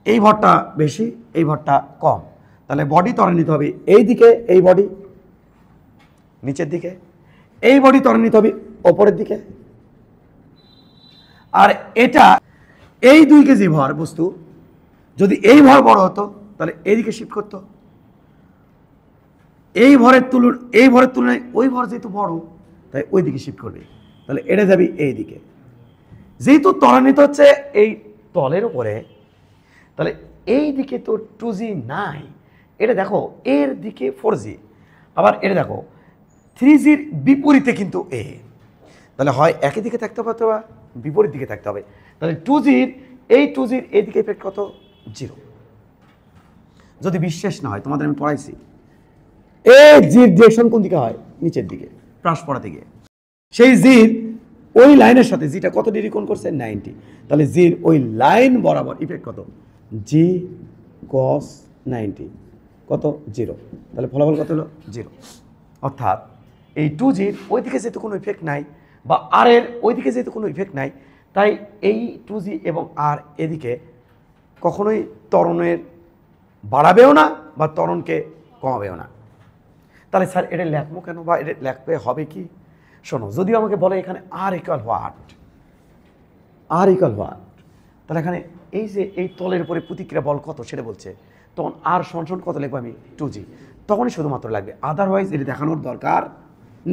এই ভরটা বেশি, এই ভরটা কম, তাহলে বডি ত্বরান্বিত হবে এই দিকে, এই বডি নিচের দিকে, এই বডি ত্বরান্বিত হবে ওপরের দিকে। আর এটা এই 2 কেজি ভর বস্তু যদি এই ভর বড় হতো তাহলে এইদিকে শিফট করতো, এই ভরের তুলনায় ওই ভর যেহেতু বড় তাই ওই দিকে শিফট করবে, তাহলে এটা যাবে এই দিকে। যেহেতু ত্বরান্বিত হচ্ছে এই তলের উপরে, তাহলে এই দিকে তো 2G নাই, এটা দেখো এর দিকে 4G, আবার এটা দেখো 3Gর বিপরীতে কিন্তু এ, তাহলে হয় একই দিকে থাকতে হবে অথবা বিপরীত দিকে থাকতে হবে। তাহলে 2Gর এইদিকে এফেক্ট কত? 0। যদি বিশ্বাস না হয়, তোমাদের আমি পড়াইছি, এই জির ডিরেকশন কোন দিকে হয়? নিচের দিকে, প্রাসপরা দিকে। সেই জির ওই লাইনের সাথে জিটা কত ডিগ্রি কোণ করছে? 90। তাহলে জির ওই লাইন বরাবর ইফেক্ট কত? জি cos 90 কত? 0। তাহলে ফলাফল কত হলো? 0। অর্থাৎ এই 2Gর ওইদিকে যেহেতু কোনো ইফেক্ট নাই, বা আর এর ওইদিকে যেহেতু কোনো ইফেক্ট নাই, তাই এই 2G এবং আর এদিকে কখনোই ত্বরণের বাড়াবেও না বা ত্বরণকে কমাবেও না। তাহলে স্যার এটা লেখবো কেন, বা এটা লেখবে হবে কি? শোনো, যদিও আমাকে বলে এখানে আর ইকুয়াল হোয়াট, তাহলে এখানে এই যে এই তলের উপরে প্রতিক্রিয়া বল কত সেটা বলছে, তখন আর সমান কত লিখবো আমি? 2G। তখনই শুধুমাত্র লাগবে, আদারওয়াইজ এটা দেখানোর দরকার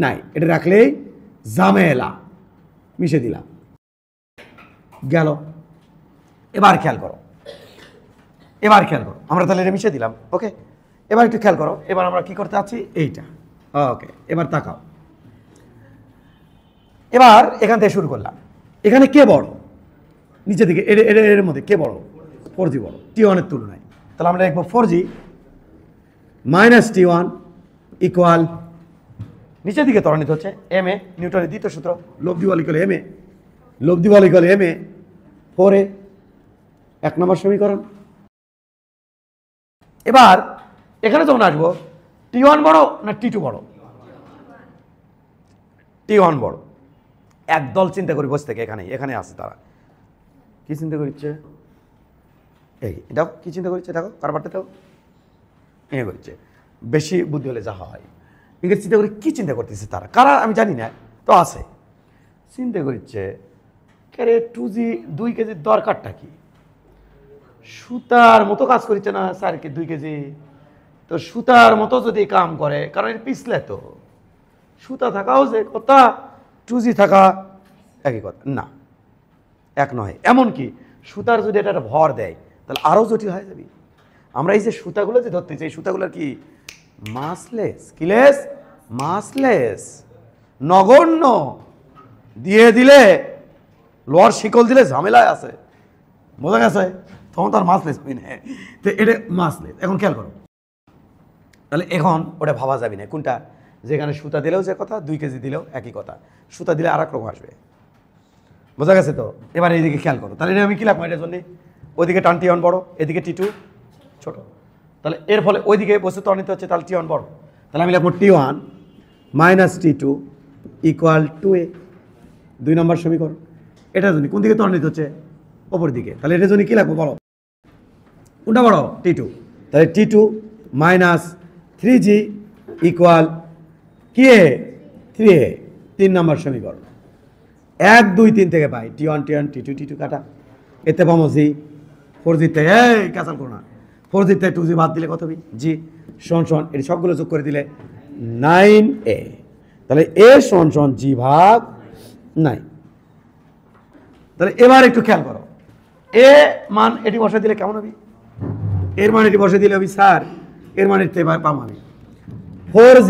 নাই। এটা রাখলেই ঝামেলা, মিশে দিলাম। গেল। এবার খেয়াল করো, আমরা তাহলে এটা মিশিয়ে দিলাম। ওকে, এবার একটু খেয়াল করো, এবার আমরা কি করতে যাচ্ছি এইটা। ওকে, এবার তাকাও, এবার এখান থেকে শুরু করলাম। এখানে কে বড়? নিচের দিকে এর মধ্যে কে বড়? 4G বড় T1 এর তুলনায়। তাহলে আমরা দেখবো 4G মাইনাস T1 ইকুয়াল, নিচের দিকে ত্বরান্বিত হচ্ছে এম এ, নিউটনের দ্বিতীয় সূত্র, লব্ধি বল ইকুয়াল এম এ, লব্ধি বল ইকুয়াল এম এ 4A, 1 নম্বর সমীকরণ। এবার এখানে যখন আসবো T1 বড় না T2 বড়? T1 বড়। একদল চিন্তা করি বসে থেকে, এখানে আসে তারা কি চিন্তা করছে, এই দেখো কি চিন্তা করছে, দেখো কারবারটা দেখো, এ করছে বেশি বুদ্ধি হলে যা হয়। এখানে চিন্তা করি কি চিন্তা করতেছে তারা, কারা আমি জানি না, তো আছে চিন্তা করছে কে 2G 2 কেজির দরকারটা কি? সুতার মতো কাজ করছে না স্যারকে 2 কেজি, তো সুতার মতো যদি কাম করে, কারণ এর পিছলে তো সুতা থাকাও যে কথা, 2G থাকা একই কথা না, এক নয়। এমনকি সুতার যদি এটা ভর দেয় তাহলে আরও জটিল হয়ে যাবে। আমরা এই যে সুতাগুলো যে ধরতে চাই, সুতাগুলো কি মাসলেস, কিলেস মাসলেস, নগণ্য, দিয়ে দিলে লোয়ার শিকল দিলে ঝামেলায় আছে, বোঝা গেছে? তখন তার মাসলেস হই না, তো এটা মাসলেস। এখন খেয়াল করো, তাহলে এখন ওটা ভাবা যাবে না কোনটা, যেখানে সুতা দিলেও যে কথা, 2 কেজি দিলেও একই কথা, সুতা দিলে আর এক রকম আসবে, বোঝা গেছে তো? এবার এইদিকে খেয়াল করো, তাহলে আমি কি লাগবো এটার জন্য, ওইদিকে টান T1 বড়, এদিকে T2 ছোট, তাহলে এর ফলে ওইদিকে বস্তু ত্বরান্বিত হচ্ছে, তাহলে T1 বড়। তাহলে আমি লিখবো T1 minus T2 equal 2A, 2 নম্বর সমীকরণ। এটার জন্য কোন দিকে ত্বরান্বিত হচ্ছে? ওপর দিকে। তাহলে এটার জন্য কি লাগবো বলো, কোনটা বড়? T2। তাহলে T2 মাইনাস 3G ইকুয়াল কি এ? 3A, 3 নম্বর সমীকরণ। 1 2 3 থেকে পাই T1 T2 কাটা, এতে পাবো G, 4G থেকে, এই ক্যান্সেল করো না, 4G থেকে 2G বাদ দিলে কত হবে? G সমান এটি সবগুলো যোগ করে দিলে 9A। তাহলে A সমান G ভাগ 9। তাহলে এবার একটু খেয়াল করো, এ মান এটি বসে দিলে কেমন হবে? এর মান এটি বসে দিলে হবে স্যার, এর মান এতে পাবো আমি 4G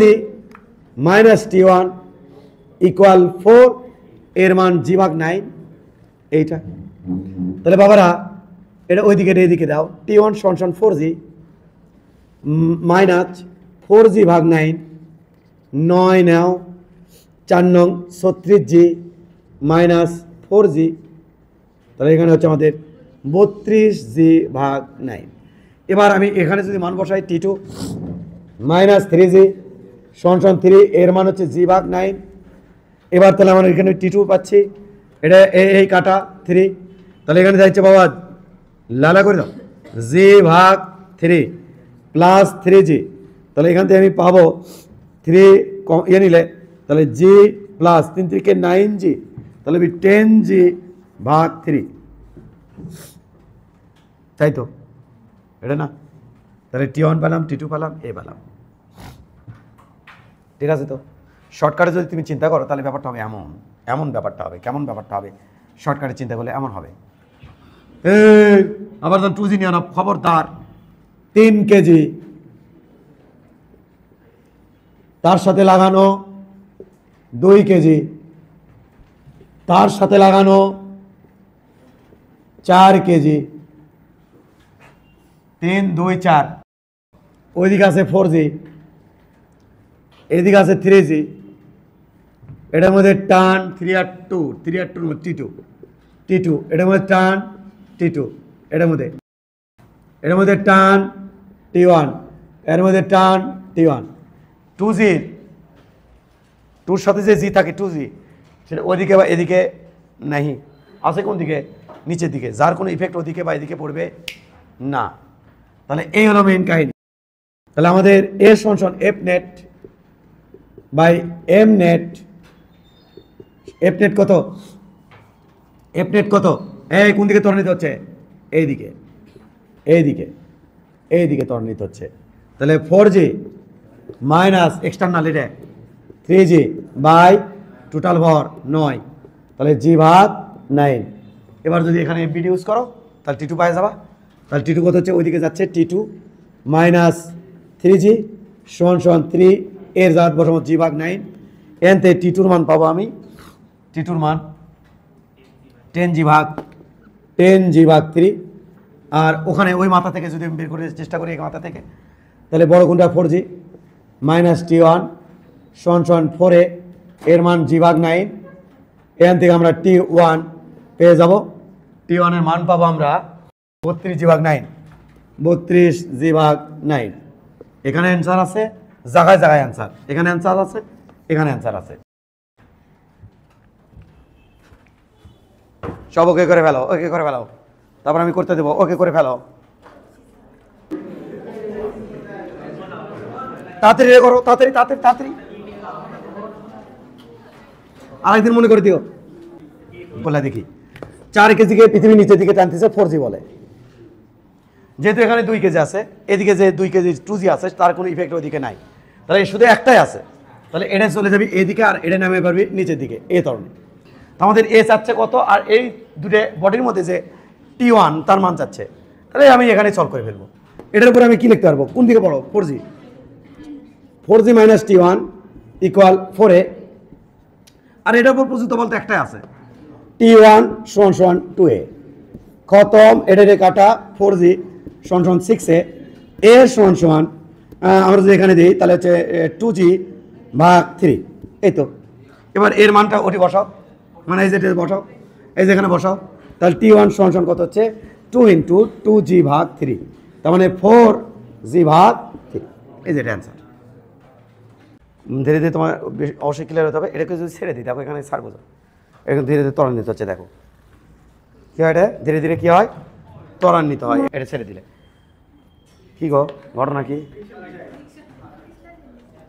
মাইনাস T1 ইকুয়াল 4, এর মান G ভাগ 9, এইটা। তাহলে বাবারা এটা ওইদিকে এইদিকে দাও, T1 সমান 4G মাইনাস 4G ভাগ 9, 9 নাও, 4 নং 36G মাইনাস 4G, তাহলে এখানে হচ্ছে আমাদের 32G ভাগ 9। এবার আমি এখানে যদি মান বসাই T2 মাইনাস 3G সমান 3, এর মান হচ্ছে G ভাগ 9। এবার তাহলে আমরা এখানে T2 পাচ্ছি, এটা এই কাটা 3, তাহলে এখানে যাচ্ছে বাবা লালা করে দাও G ভাগ 3 প্লাস 3G, তাহলে এখান থেকে আমি পাবো 3 ইয়ে নিলে, তাহলে G প্লাস 3 থেকে 9G, তাহলে 10G ভাগ 3, তাই তো? এটা না, তাহলে T1 পেলাম, T2 পেলাম, A পেলাম, ঠিক আছে তো? শর্টকাটে যদি তুমি চিন্তা করো তাহলে ব্যাপারটা হবে এমন ব্যাপারটা হবে, কেমন ব্যাপারটা হবে শর্টকাটে চিন্তা করলে এমন হবে। আবার 2G নিয়ে আনো, খবরদার, 3 কেজি, তার সাথে লাগানো 2 কেজি, তার সাথে লাগানো 4 কেজি, 3 2 4, ওইদিকে আছে 4G, এদিকে আছে 3G, এটার মধ্যে টান 3 আর 2 T2, এটার মধ্যে টান T2, এটার মধ্যে টান T1, এর মধ্যে টান T1, 2G, 2 সাথে যে G থাকে 2G, সেটা ওইদিকে বা এদিকে নাই, আছে কোন দিকে? নিচের দিকে, যার কোনো ইফেক্ট ওদিকে বা এদিকে পড়বে না। তাহলে এই হলো মেইন কাহিনী। তাহলে আমাদের এ সমান F net by M net, F net কত? এই কোন দিকে ত্বরান্বিত হচ্ছে? এইদিকে ত্বরান্বিত হচ্ছে। তাহলে 4G মাইনাস এক্সটার্নাল এটা 3G বাই টোটাল ভর 9, তাহলে G ভাগ 9, এবার যদি এখানে এফবিডি ইউজ করো তাহলে টি টু পায়ে যাবা। তাহলে টি টু কত হচ্ছে, ওইদিকে যাচ্ছে টি টু মাইনাস 3g সমান সমান 3 এর জাত বসাবো g/9। এনতে টি টুর মান পাবো আমি, টি টুর মান 10g/3। আর ওখানে ওই মাথা থেকে যদি আমি বের করে চেষ্টা করি এই মাথা থেকে, তাহলে বড় কোনটা 4g মাইনাস t1 সমান সমান 4a এর মান g/9। এখান থেকে আমরা t1 পেয়ে যাব, t1 এর মান পাবো আমরা 32g/9, 32g/9। এখানে অ্যান্সার আছে, জায়গায় জায়গায় অ্যান্সার, এখানে অ্যান্সার আছে, এখানে অ্যান্সার আছে। সব ওকে করে ফেলো, ওকে করে ফেলো, তারপর আমি করতে দেবো, ওকে করে ফেলো, তাড়াতাড়ি করো, তাড়াতাড়ি তাড়াতাড়ি তাড়াতাড়ি। আরেকদিন মনে করে দিও, বলে দেখি 4 কেজিকে পৃথিবীর নিচের দিকে টানতেছে 4g বলে। যেহেতু এখানে 2 কেজি আছে, এদিকে যে 2 কেজি 2g আছে তার কোনো ইফেক্ট ওইদিকে নাই, তাহলে শুধু একটাই আছে, তাহলে এটা চলে যাবি এদিকে আর এটা নামে পারবি নিচের দিকে এই ধরনের। আমাদের এ চাচ্ছে কত, আর এই দুটো বডির মধ্যে যে t1 তার মান চাচ্ছে, তাহলে আমি এখানে সলভ করে ফেলবো। এটার উপরে আমি কি লিখতে পারবো, কোন দিকে পড়ো, 4g minus t1 equal 4a। আর এটার উপর প্রযুক্ত বলতে একটাই আছে, t1 সমান সমান 2a। খতম, এটা কাটা 4g সমান সমান 6a, a সমান সমান আমরা যদি এখানে দিই তাহলে হচ্ছে 2g/3। এই তো, এবার এর মানটা ওটি বসাও, মানে এই যে বসাও, এই যেখানে বসাও, তাহলে t1 সমান সমান কত হচ্ছে 2 × 2g/3, তার মানে 4g/3। এই যে অ্যান্সার। ধীরে ধীরে তোমার অবশ্যই ক্লিয়ার হতে হবে। এটাকে যদি ছেড়ে দিই, দেখো এখানে ছাড়বো, এখানে ধীরে ধীরে ত্বরান্বিত হচ্ছে, দেখো কী হয়, এটা ধীরে ধীরে কী হয়, ত্বরান্বিত হয়। এটা ছেড়ে দিলে কী গো, ঘটনা কি,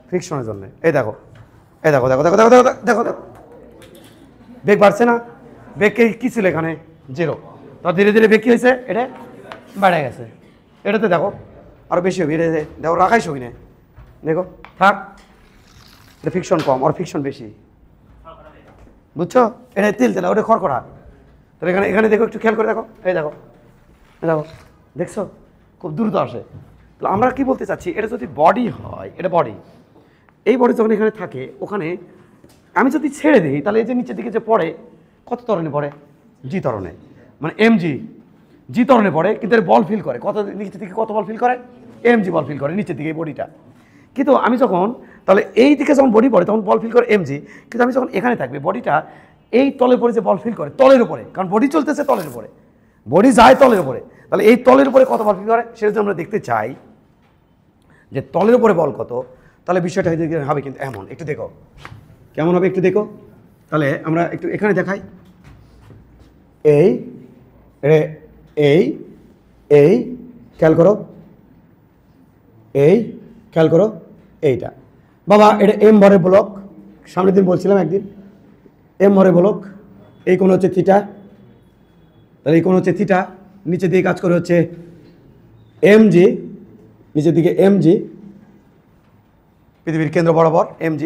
ফ্রিকশনের জন্য। এই দেখো, এই দেখো দেখো দেখো দেখো দেখো দেখো দেখো, বেগ বাড়ছে না, বেগকে কী ছিল এখানে 0, তো ধীরে ধীরে বেগ কী হয়েছে, এটা বেড়ে গেছে। এটাতে দেখো আরও বেশি হবে, এটা দেখো রাখাই সবই না, দেখো থাক, এটা ফিকশন কম আর ফিকশন বেশি, বুঝছো, এটা তেল তেলা, ওটা খড়খড়া। তাহলে এখানে এখানে দেখো, একটু খেয়াল করে দেখো, এই দেখো দেখো, দেখছো খুব দ্রুত আসে। তাহলে আমরা কি বলতে চাচ্ছি, এটা যদি বডি হয়, এটা বডি, এই বডি যখন এখানে থাকে, ওখানে আমি যদি ছেড়ে দিই তাহলে এই যে নিচের দিকে যে পড়ে, কত ত্বরণে পড়ে, জি ত্বরণে, মানে mg জি ত্বরণে পড়ে, কিন্তু এর বল ফিল করে কত, নিচের দিকে কত বল ফিল করে, mg বল ফিল করে নিচের দিকে এই বডিটা। কিন্তু আমি যখন তাহলে এই দিকে যখন বডি পড়ে তখন বল ফিল করে mg, কিন্তু আমি যখন এখানে থাকবে বডিটা এই তলের উপরে যে বল ফিল করে তলের উপরে, কারণ বডি চলতেছে তলের উপরে, বডি যায় তলের উপরে, তাহলে এই তলের উপরে কত বল ফিল করে সেটা যদি আমরা দেখতে চাই যে তলের উপরে বল কত, তাহলে বিষয়টা হবে কিন্তু এমন, একটু দেখো কেমন হবে, একটু দেখো। তাহলে আমরা একটু এখানে দেখাই, এই এই এই খেয়াল করো, এই খেয়াল করো, এইটা বাবা এটা এম ভরের ব্লক, সামনের দিন বলছিলাম একদিন, এম ভরের ব্লক, এই কোণ হচ্ছে থিটা, তাহলে এই কোণ হচ্ছে থিটা, নিচের দিকে কাজ করে হচ্ছে mg, নিচের দিকে mg, পৃথিবীর কেন্দ্র বরাবর mg।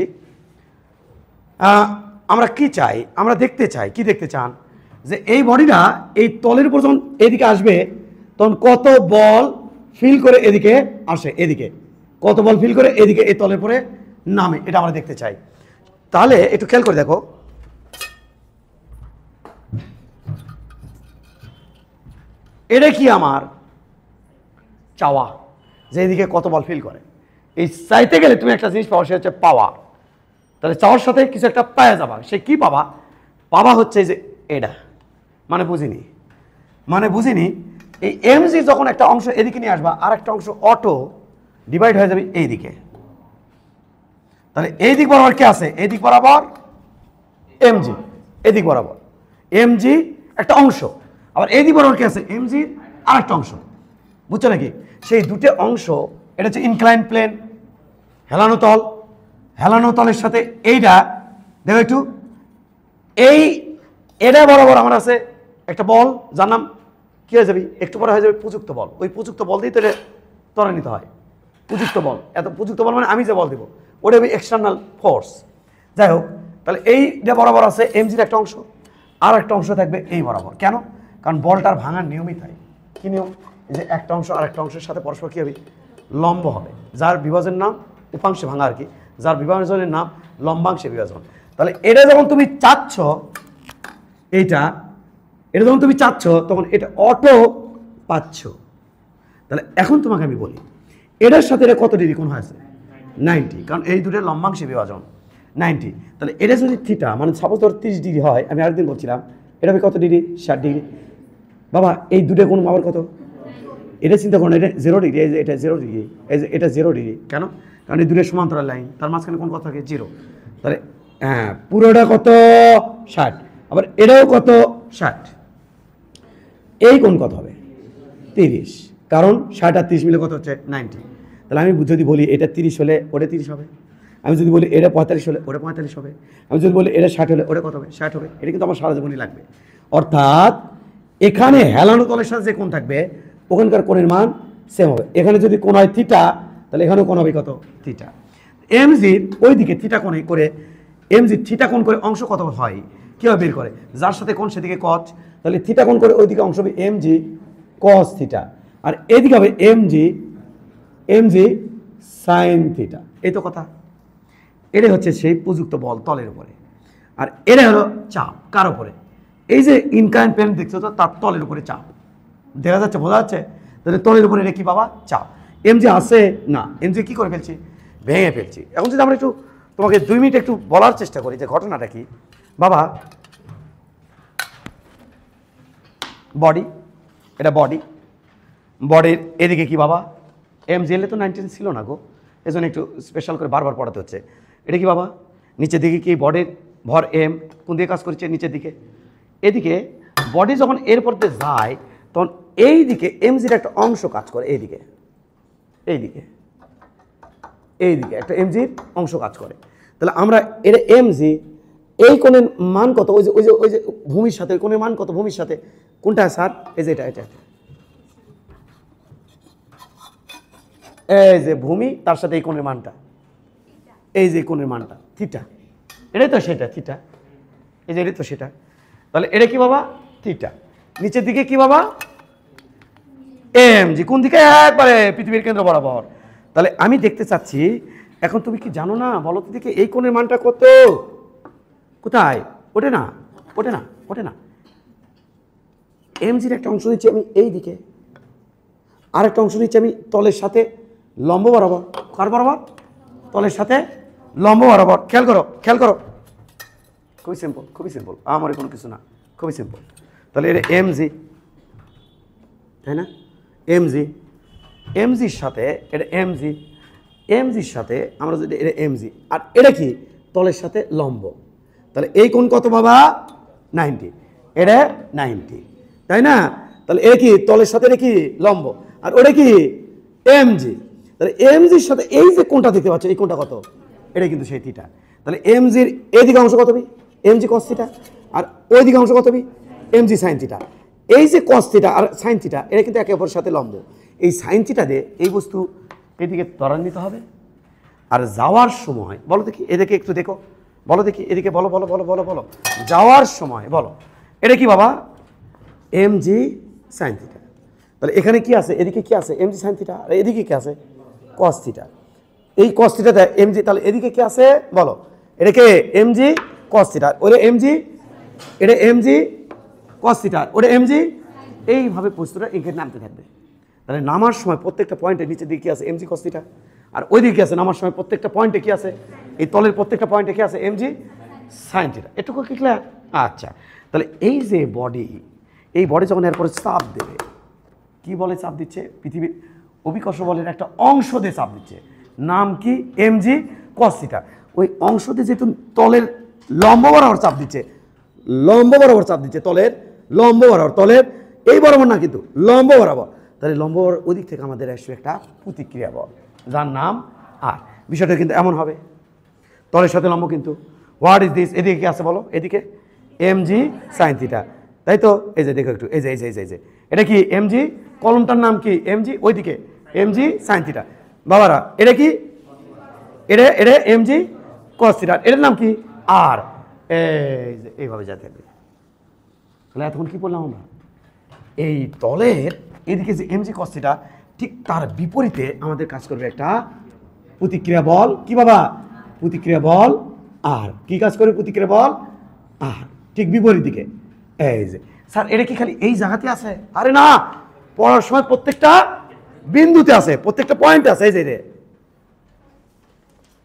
আমরা কি চাই, আমরা দেখতে চাই, কি দেখতে চান, যে এই বডিটা এই তলের উপর যখন এদিকে আসবে তখন কত বল ফিল করে এদিকে আসে, এদিকে কত বল ফিল করে এদিকে এই তলের পরে নামে, এটা আমরা দেখতে চাই। তাহলে একটু খেয়াল করে দেখো, এটা কি আমার চাওয়া, যে এদিকে কত বল ফিল করে, এই চাইতে গেলে তুমি একটা জিনিস পাওয়া, সে হচ্ছে পাওয়া। তাহলে চাওয়ার সাথে কিছু একটা পাওয়া যাবা, সে কি পাবা, পাবা হচ্ছে যে এটা, মানে বুঝিনি, মানে বুঝিনি, এই mg যখন একটা অংশ এদিকে নিয়ে আসবা আর একটা অংশ অটো ডিভাইড হয়ে যাবে এই দিকে, তাহলে এই দিক বরাবর কে আছে, এই দিক বরাবর mg, এদিক বরাবর mg একটা অংশ, আবার এই দিক বরাবর কে আছে mg আর একটা অংশ, বুঝছো নাকি, সেই দুটো অংশ, এটা হচ্ছে ইনক্লাইন প্লেন, হেলানো তল, হেলানো তলের সাথে এইটা দেখো একটু, এই এটা বরাবর আমার আছে একটা বল, যার নাম কি হয়ে যাবে, একটু পরে হয়ে যাবে প্রযুক্ত বল, ওই প্রযুক্ত বল দিয়ে তো এটা ত্বরান্বিত হয়, প্রযুক্ত বল, এত প্রযুক্ত বল মানে আমি যে বল দেবো ওটা হবে এক্সটার্নাল ফোর্স। যাই হোক, তাহলে এইটা বরাবর আছে mgর একটা অংশ, আর একটা অংশ থাকবে এই বরাবর, কেন, কারণ বলটার ভাঙার নিয়মই তাই। কী নিয়ম? এই যে একটা অংশ আর একটা অংশের সাথে পরস্পর কী হবে? লম্ব হবে। যার বিভাজনের নাম উপাংশে ভাঙা আর কি, যার বিভাজনের নাম লম্বাংশে বিভাজন। তাহলে এটা যখন তুমি চাচ্ছ, এটা যখন তুমি চাচ্ছ তখন এটা অটো পাচ্ছ। তাহলে এখন তোমাকে আমি বলি এটার সাথে এটা কত ডিগ্রি কোণ হয়েছে? 90, কারণ এই দুটোর লম্বাংশে বিভাজন 90। তাহলে এটা যদি থিটা মানে সাপোজ ধর 30 ডিগ্রি হয়, আমি আরেকদিন বলছিলাম এটা হবে কত ডিগ্রি? 60 ডিগ্রি। বাবা এই দুটো কোণ আবার কত? এটা চিন্তা করুন, এটা 0 ডিগ্রি, এই যে এটা 0 ডিগ্রি, এই যে এটা 0 ডিগ্রি। কেন? কারণ এই দুটোর সমান্তরাল লাইন, তার মাঝখানে কোণ কত থাকে? 0। তাহলে হ্যাঁ, পুরোটা কত? 60। আবার এটাও কত? 60। এই কোণ কত হবে? 30, কারণ 60 আর 30 মিলে কত হচ্ছে? 90। তাহলে আমি যদি বলি এটা 30 হলে ওটা 30 হবে, আমি যদি বলি এটা 45 হলে ওটা 45 হবে, আমি যদি বলি এটা 60 হলে ওটা কত হবে? 60 হবে। এটা কিন্তু আমার সারা জীবনই লাগবে। অর্থাৎ এখানে হেলানো তলের সাথে যে কোণ থাকবে ওখানকার কোণের মান সেম হবে। এখানে যদি কোণ হয় থিটা, তাহলে এখানেও কোণ হবে কত? থিটা। এমজির ওই দিকে থিটা কোণে করে, এমজির থিটা কোণ করে অংশ কত হয় কীভাবে বের করে? যার সাথে কোণ সেদিকে কচ, তাহলে থিটা কোণ করে ওইদিকে অংশ হবে এমজি কস থিটা, আর এদিকে হবে এমজি সাইন থিটা। এই তো কথা। এটাই হচ্ছে সেই প্রযুক্ত বল তলের উপরে, আর এটা হলো চাপ কার উপরে? এই যে ইনক্লাইন প্লেন দেখছো তো, তার তলের উপরে চাপ দেখা যাচ্ছে, বোঝা যাচ্ছে? তাহলে তলের উপরে এটা কি বাবা? চাপ। এমজি আসে না, এমজি কি করে ফেলছি? ভেঙে ফেলছি। এখন যদি আমরা একটু তোমাকে 2 মিনিট একটু বলার চেষ্টা করি যে ঘটনাটা কি বাবা। বডি, এটা বডির এদিকে কি বাবা? এমজি এলে তো 19 ছিল না গো, এই জন্য একটু স্পেশাল করে বারবার পড়াতে হচ্ছে। এটা কি বাবা? নিচের দিকে কি বডির ভর এম, কোন দিকে কাজ করছে? নিচের দিকে। এদিকে বডি যখন এরপর দিয়ে যায় তখন এই দিকে এমজির একটা অংশ কাজ করে, এইদিকে একটা এমজির অংশ কাজ করে। তাহলে আমরা এটা এমজি, এই কোণের মান কত? ওই যে ভূমির সাথে কোণের মান কত? ভূমির সাথে কোনটা স্যার? এই যে এটা এই যে ভূমি, তার সাথে এই কোণের মানটা, এই যে কোণের মানটা থিটা। এটাই তো সেটা থিটা, এই যে এটাই তো সেটা। তাহলে এটা কি বাবা? থিটা। নিচের দিকে কি বাবা? এমজি। কোন দিকে? একবারে পৃথিবীর কেন্দ্র বরাবর। তাহলে আমি দেখতে চাচ্ছি এখন তুমি কি জানো না? বলো তো দেখে এই কোণের মানটা কত? কোথায়? ওঠে না। এমজির একটা অংশ দিচ্ছি আমি এই দিকে, আর একটা অংশ দিচ্ছি আমি তলের সাথে লম্ব বরাবর। কার বরাবর? তলের সাথে লম্ব বরাবর। খেয়াল করো, খুবই সিম্পল, আমার কোনো কিছু না, খুবই সিম্পল। তাহলে এটা এমজি, তাই না? এমজির সাথে এটা এমজির সাথে আমরা যদি এটা এমজি, আর এটা কি? তলের সাথে লম্ব। তাহলে এই কোণ কত বাবা? 90। এটা 90, তাই না? তাহলে এ কি? তলের সাথে এটা কি? লম্ব। আর ওটা কি? এমজি। তাহলে এমজির সাথে এই যে কোণটা দেখতে পাচ্ছ, এই কোণটা কত? এটা কিন্তু সেই থিটা। তাহলে এমজির এদিকে অংশ কত হবে? এমজি কস থিটা, আর ওই দিকে অংশ কত হবে? MG sine theta. এই যে কস থিটা আর সাইন থিটা, এটা কিন্তু একে অপরের সাথে লম্ব। এই সাইন থিটা দিয়ে এই বস্তু এদিকে ত্বরান্বিত হবে, আর যাওয়ার সময় বলো দেখি, এদিকে একটু দেখো, বলো দেখি এদিকে, বলো যাওয়ার সময় বলো এটা কি বাবা? MG sine theta. তাহলে এখানে কি আছে? এদিকে কি আছে? MG sine theta. আর এদিকে কি আছে? Cos theta. এই কস থিটাতে এমজি, তাহলে এদিকে কি আছে বলো? এটাকে এমজি কস থিটা, ওরে এমজি, এটা এমজি কস থিটা, ওরে এমজি। এইভাবে প্রশ্নটা এখানে নামতে থাকবে। তাহলে নামার সময় প্রত্যেকটা পয়েন্টে নিচের দিকে কি আছে? MG cos theta. আর ওই দিকে কি আছে? নামার সময় প্রত্যেকটা পয়েন্টে কি আছে? এই তলের প্রত্যেকটা পয়েন্টে কি আছে? MG sine theta. এটুকু কি ক্লিয়ার? আচ্ছা, তাহলে এই যে বডি, এই বডি যখন এরপরে চাপ দেবে, কি বলে চাপ দিচ্ছে? পৃথিবীর অভিকর্ষ বলের একটা অংশ দিয়ে চাপ দিচ্ছে, নাম কি? MG cos theta. ওই অংশ দিয়ে যেহেতু তলের লম্ব বরাবর চাপ দিচ্ছে, তলের লম্ব বরাবর, তলের এই বরাবর না কিন্তু লম্ব বরাবর। তাহলে লম্ব বরাবর ওদিক থেকে আমাদের আসবে একটা প্রতিক্রিয়া বল, যার নাম আর। বিষয়টা কিন্তু এমন হবে, তলের সাথে লম্ব কিন্তু হোয়াট ইজ দিস? এদিকে কি আছে বলো? এদিকে এমজি সাইন থিটা, তাই তো? এই যে দেখো একটু, এই যে এটা কি? এমজি, কলমটার নাম কি? এমজি, ওইদিকে এমজি সাইন থিটা। বাবারা এটা কি? এটা এমজি কস থিটা, এটার নাম কি? আর। এই যে এইভাবে যা থাকবে। তাহলে এতক্ষণ কি বললাম আমরা? এই তলের এদিকে যে এমজি cos থিটা ঠিক তার বিপরীতে আমাদের কাজ করবে একটা প্রতিক্রিয়া বল কি বাবা প্রতিক্রিয়া বল আর কি কাজ করে প্রতিক্রিয়া বল আর ঠিক বিপরীত দিকে এই যে স্যার এটা কি খালি এই জায়গাতে আছে আরে না পড়ার সময় প্রত্যেকটা বিন্দুতে আছে প্রত্যেকটা পয়েন্টে আছে এই যে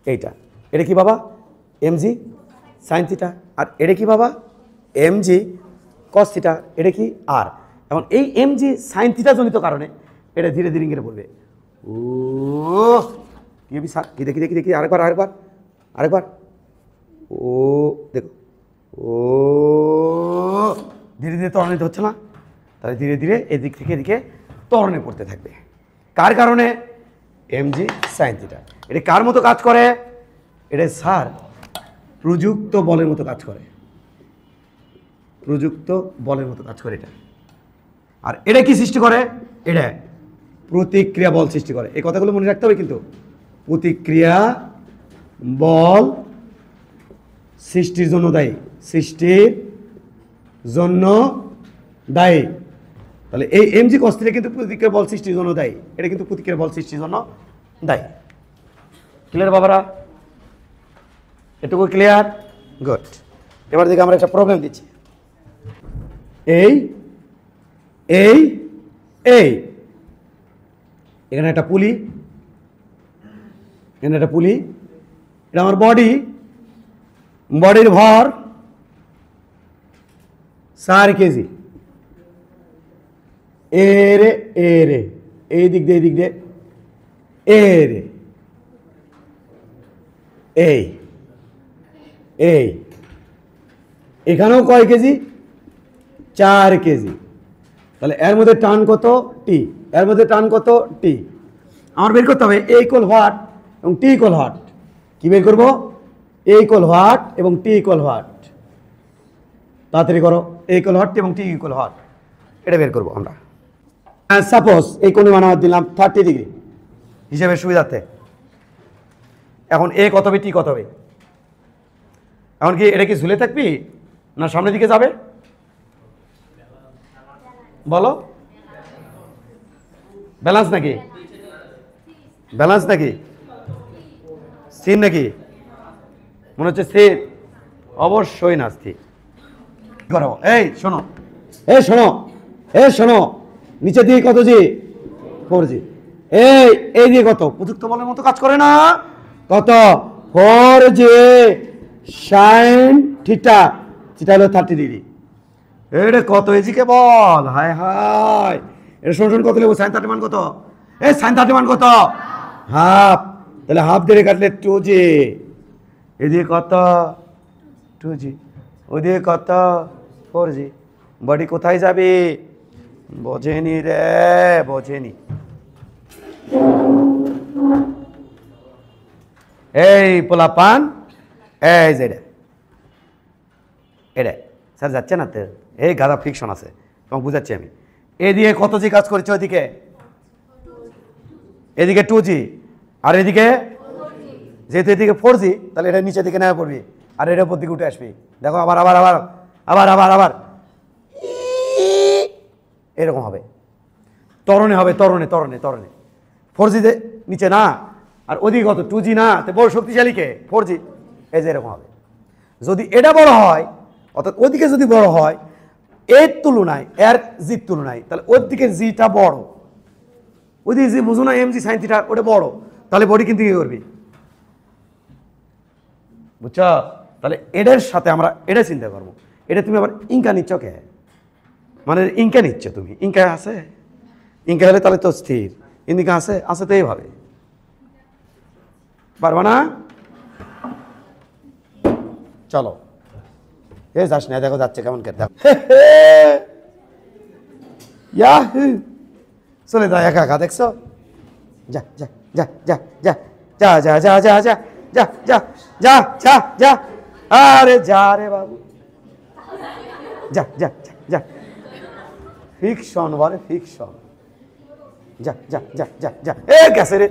এইটা এটা কি বাবা এমজি সাইন থিটা আর এটা কি বাবা এমজি cos থিটা এটা কি আর এখন এই এমজি সাইন থিটা জনিত কারণে এটা ধীরে ধীরে ইঙ্গিতে পড়বে ও কি বি স্যার কি দেখি দেখি দেখি আরেকবার ও দেখো ও ধীরে ধীরে ত্বরণিত হচ্ছে না তাহলে ধীরে ধীরে এদিক থেকে এদিকে ত্বরণে পড়তে থাকবে কার কারণে এমজি সাইন থিটা এটা কার মতো কাজ করে এটা স্যার প্রযুক্ত বলের মতো কাজ করে প্রযুক্ত বলের মতো কাজ করে এটা আর এটা কি সৃষ্টি করে এটা প্রতিক্রিয়া বল সৃষ্টি করে এই কথাগুলো মনে রাখতে হবে কিন্তু প্রতিক্রিয়া বল সৃষ্টির জন্য দায়ী সৃষ্টির জন্য দায়ী তাহলে এই এমজি cos থিটা কিন্তু প্রতিক্রিয়া বল সৃষ্টির জন্য দায়ী এটা কিন্তু প্রতিক্রিয়া বল সৃষ্টির জন্য দায়ী ক্লিয়ার বাবারা এটুকু ক্লিয়ার গুড এবার দেখি আমরা একটা প্রবলেম দিচ্ছি এই এই এই এখানে একটা পুলি এখানে একটা পুলি এটা আমার বডির ভর 4 কেজি এরে এই দিক দিয়ে এরে এই এখানেও কয় কেজি 4 কেজি তাহলে এর মধ্যে টান কত টি এর মধ্যে টান কত টি আমার বের করতে হবে এ ইকুয়াল হোয়াট এবং টি ইকুয়াল হোয়াট কি বের করবো এ ইকুয়াল হোয়াট এবং টি ইকুয়াল হোয়াট তাড়াতাড়ি করো এ ইকুয়াল হোয়াট এবং টি ইকুয়াল হোয়াট এটা বের করবো আমরা সাপোজ এই কোণে মান আমার দিলাম 30 ডিগ্রি হিসেবে সুবিধার্থে এখন এ কত হবে টি কত হবে এখন কি এটা কি ঝুলে থাকবি না সামনের দিকে যাবে বলো ব্যালেন্স নাকি স্থির নাকি মনে হচ্ছে স্থির অবশ্যই না স্থির করো এই শোনো নিচে দিয়ে কত জি 4 জি এই দিয়ে কত প্রযুক্ত বলের মতো কাজ করে না কত 4 জি সাইন থিটা হলো 30 ডিগ্রি এটা কত এজিকে বল হায় এটা শোন কত নেবো সাইন 30 মান কত সাইন 30 মান কত হাফ তাহলে হাফ দিয়ে কাটলে 2 জি এদিকে কত 2 জি ওদিকে কত 4 জি বডি কোথায় যাবে বোঝেনি এই পোলাপান এই যে এটা স্যার যাচ্ছে না তো এই গাদা ফ্রিকশন আছে তোমাকে বুঝাচ্ছি আমি এদিকে কত জি কাজ করেছে এদিকে 2 জি আর এদিকে যেহেতু এদিকে 4 জি তাহলে এটা নিচের দিকে নেওয়া পড়বি আর এটা উপর দিকে উঠে আসবি দেখো আবার এরকম হবে তরণে হবে তরণে 4 জি নিচে না আর ওদিকে কত 2 জি না তো বড় শক্তিশালী কে 4 জি এই যে এরকম হবে যদি এটা বড় হয় অর্থাৎ ওদিকে যদি বড় হয় এর তুলনায় এর জির তুলনায় তাহলে ওর দিকে জিটা বড় ওদিকে জি বুঝো না এমজি সাইন থিটা ওটা বড় তাহলে বডি কিন্তু কি করবি বুঝছো তাহলে এটার সাথে আমরা এটা চিন্তা করবো এটা তুমি আবার ইনকা নিচ্ছ কে মানে ইনকা নিচ্ছ তুমি ইনকা আছে ইনকা হলে তাহলে তো স্থির ইনকা আছে তো এইভাবে পারবা না চলো যাস না দেখো যাচ্ছে কেমন দেখো চলে যা একা দেখছো যা যা যা যা যা যা যা যা যা যা যা যা যা যা যা আরে যা রে বাবু যা যা যা ফিকশন বলে ফিকশন যা যা যা যা যা গেছে রে